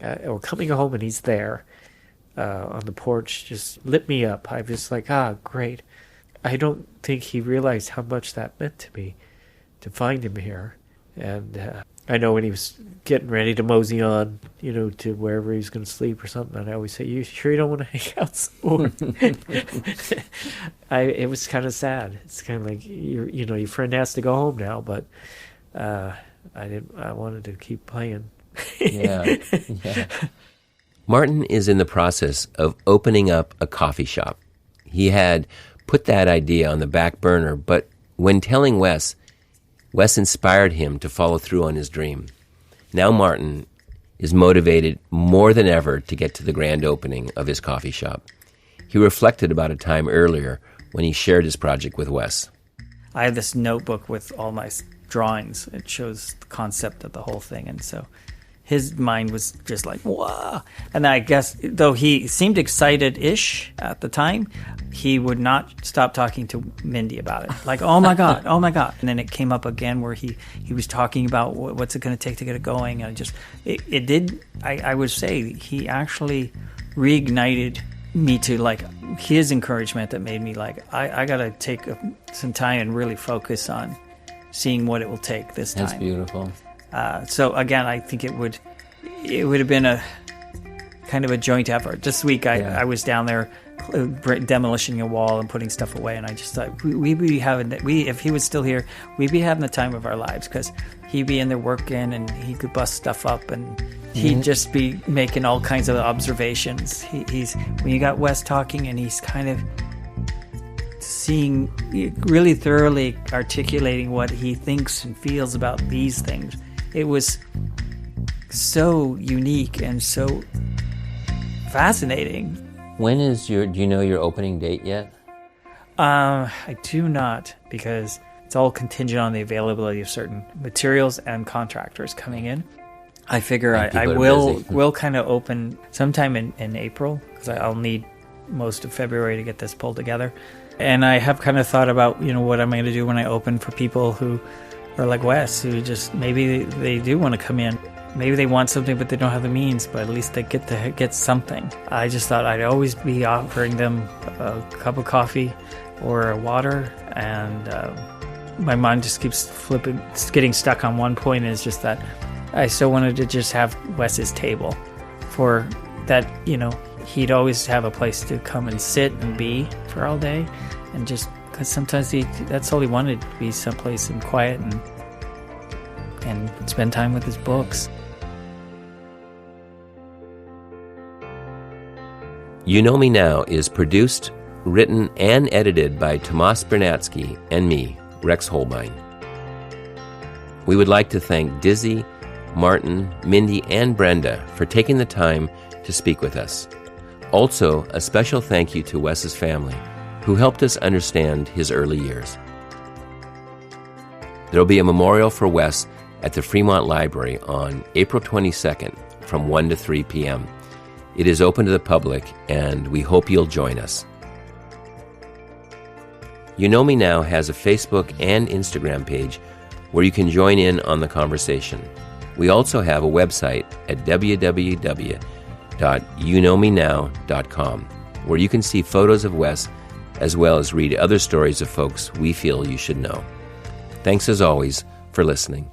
and or coming home and he's there on the porch, just lit me up. I was like, great. I don't think he realized how much that meant to me, to find him here. And I know when he was getting ready to mosey on, to wherever he was going to sleep or something, and I always say, "You sure you don't want to hang out some more?" It was kind of sad. It's kind of like your friend has to go home now, but I wanted to keep playing. Yeah. Martin is in the process of opening up a coffee shop. He had put that idea on the back burner, but when telling Wes inspired him to follow through on his dream. Now Martin is motivated more than ever to get to the grand opening of his coffee shop. He reflected about a time earlier when he shared his project with Wes. I have this notebook with all my drawings. It shows the concept of the whole thing, and so his mind was just like, wow. And I guess, though he seemed excited-ish at the time, he would not stop talking to Mindy about it. Like, oh my God. And then it came up again where he was talking about what's it going to take to get it going. And I would say he actually reignited me to, like, his encouragement that made me like, I got to take some time and really focus on seeing what it will take this time. That's beautiful. So again, I think it would have been a kind of a joint effort. This week, I was down there demolishing a wall and putting stuff away, and I just thought if he was still here, we'd be having the time of our lives, because he'd be in there working and he could bust stuff up, and he'd just be making all kinds of observations. He's when you got Wes talking, and he's kind of seeing, really thoroughly articulating what he thinks and feels about these things. It was so unique and so fascinating. When is do you know your opening date yet? I do not, because it's all contingent on the availability of certain materials and contractors coming in. I figure I will kind of open sometime in April, because I'll need most of February to get this pulled together. And I have kind of thought about, what I'm going to do when I open for people who are like Wes, who just maybe they do want to come in. Maybe they want something, but they don't have the means, but at least they get something. I just thought I'd always be offering them a cup of coffee or a water, and my mind just keeps getting stuck on one point, and it's just that I so wanted to just have Wes's table for that, he'd always have a place to come and sit and be for all day, and just because sometimes that's all he wanted, to be someplace and quiet and spend time with his books. You Know Me Now is produced, written, and edited by Tomas Bernatsky and me, Rex Holbein. We would like to thank Dizzy, Martin, Mindy, and Brenda for taking the time to speak with us. Also, a special thank you to Wes's family, who helped us understand his early years. There will be a memorial for Wes at the Fremont Library on April 22nd from 1 to 3 p.m. It is open to the public, and we hope you'll join us. You Know Me Now has a Facebook and Instagram page where you can join in on the conversation. We also have a website at www.youknowmenow.com, where you can see photos of Wes as well as read other stories of folks we feel you should know. Thanks as always for listening.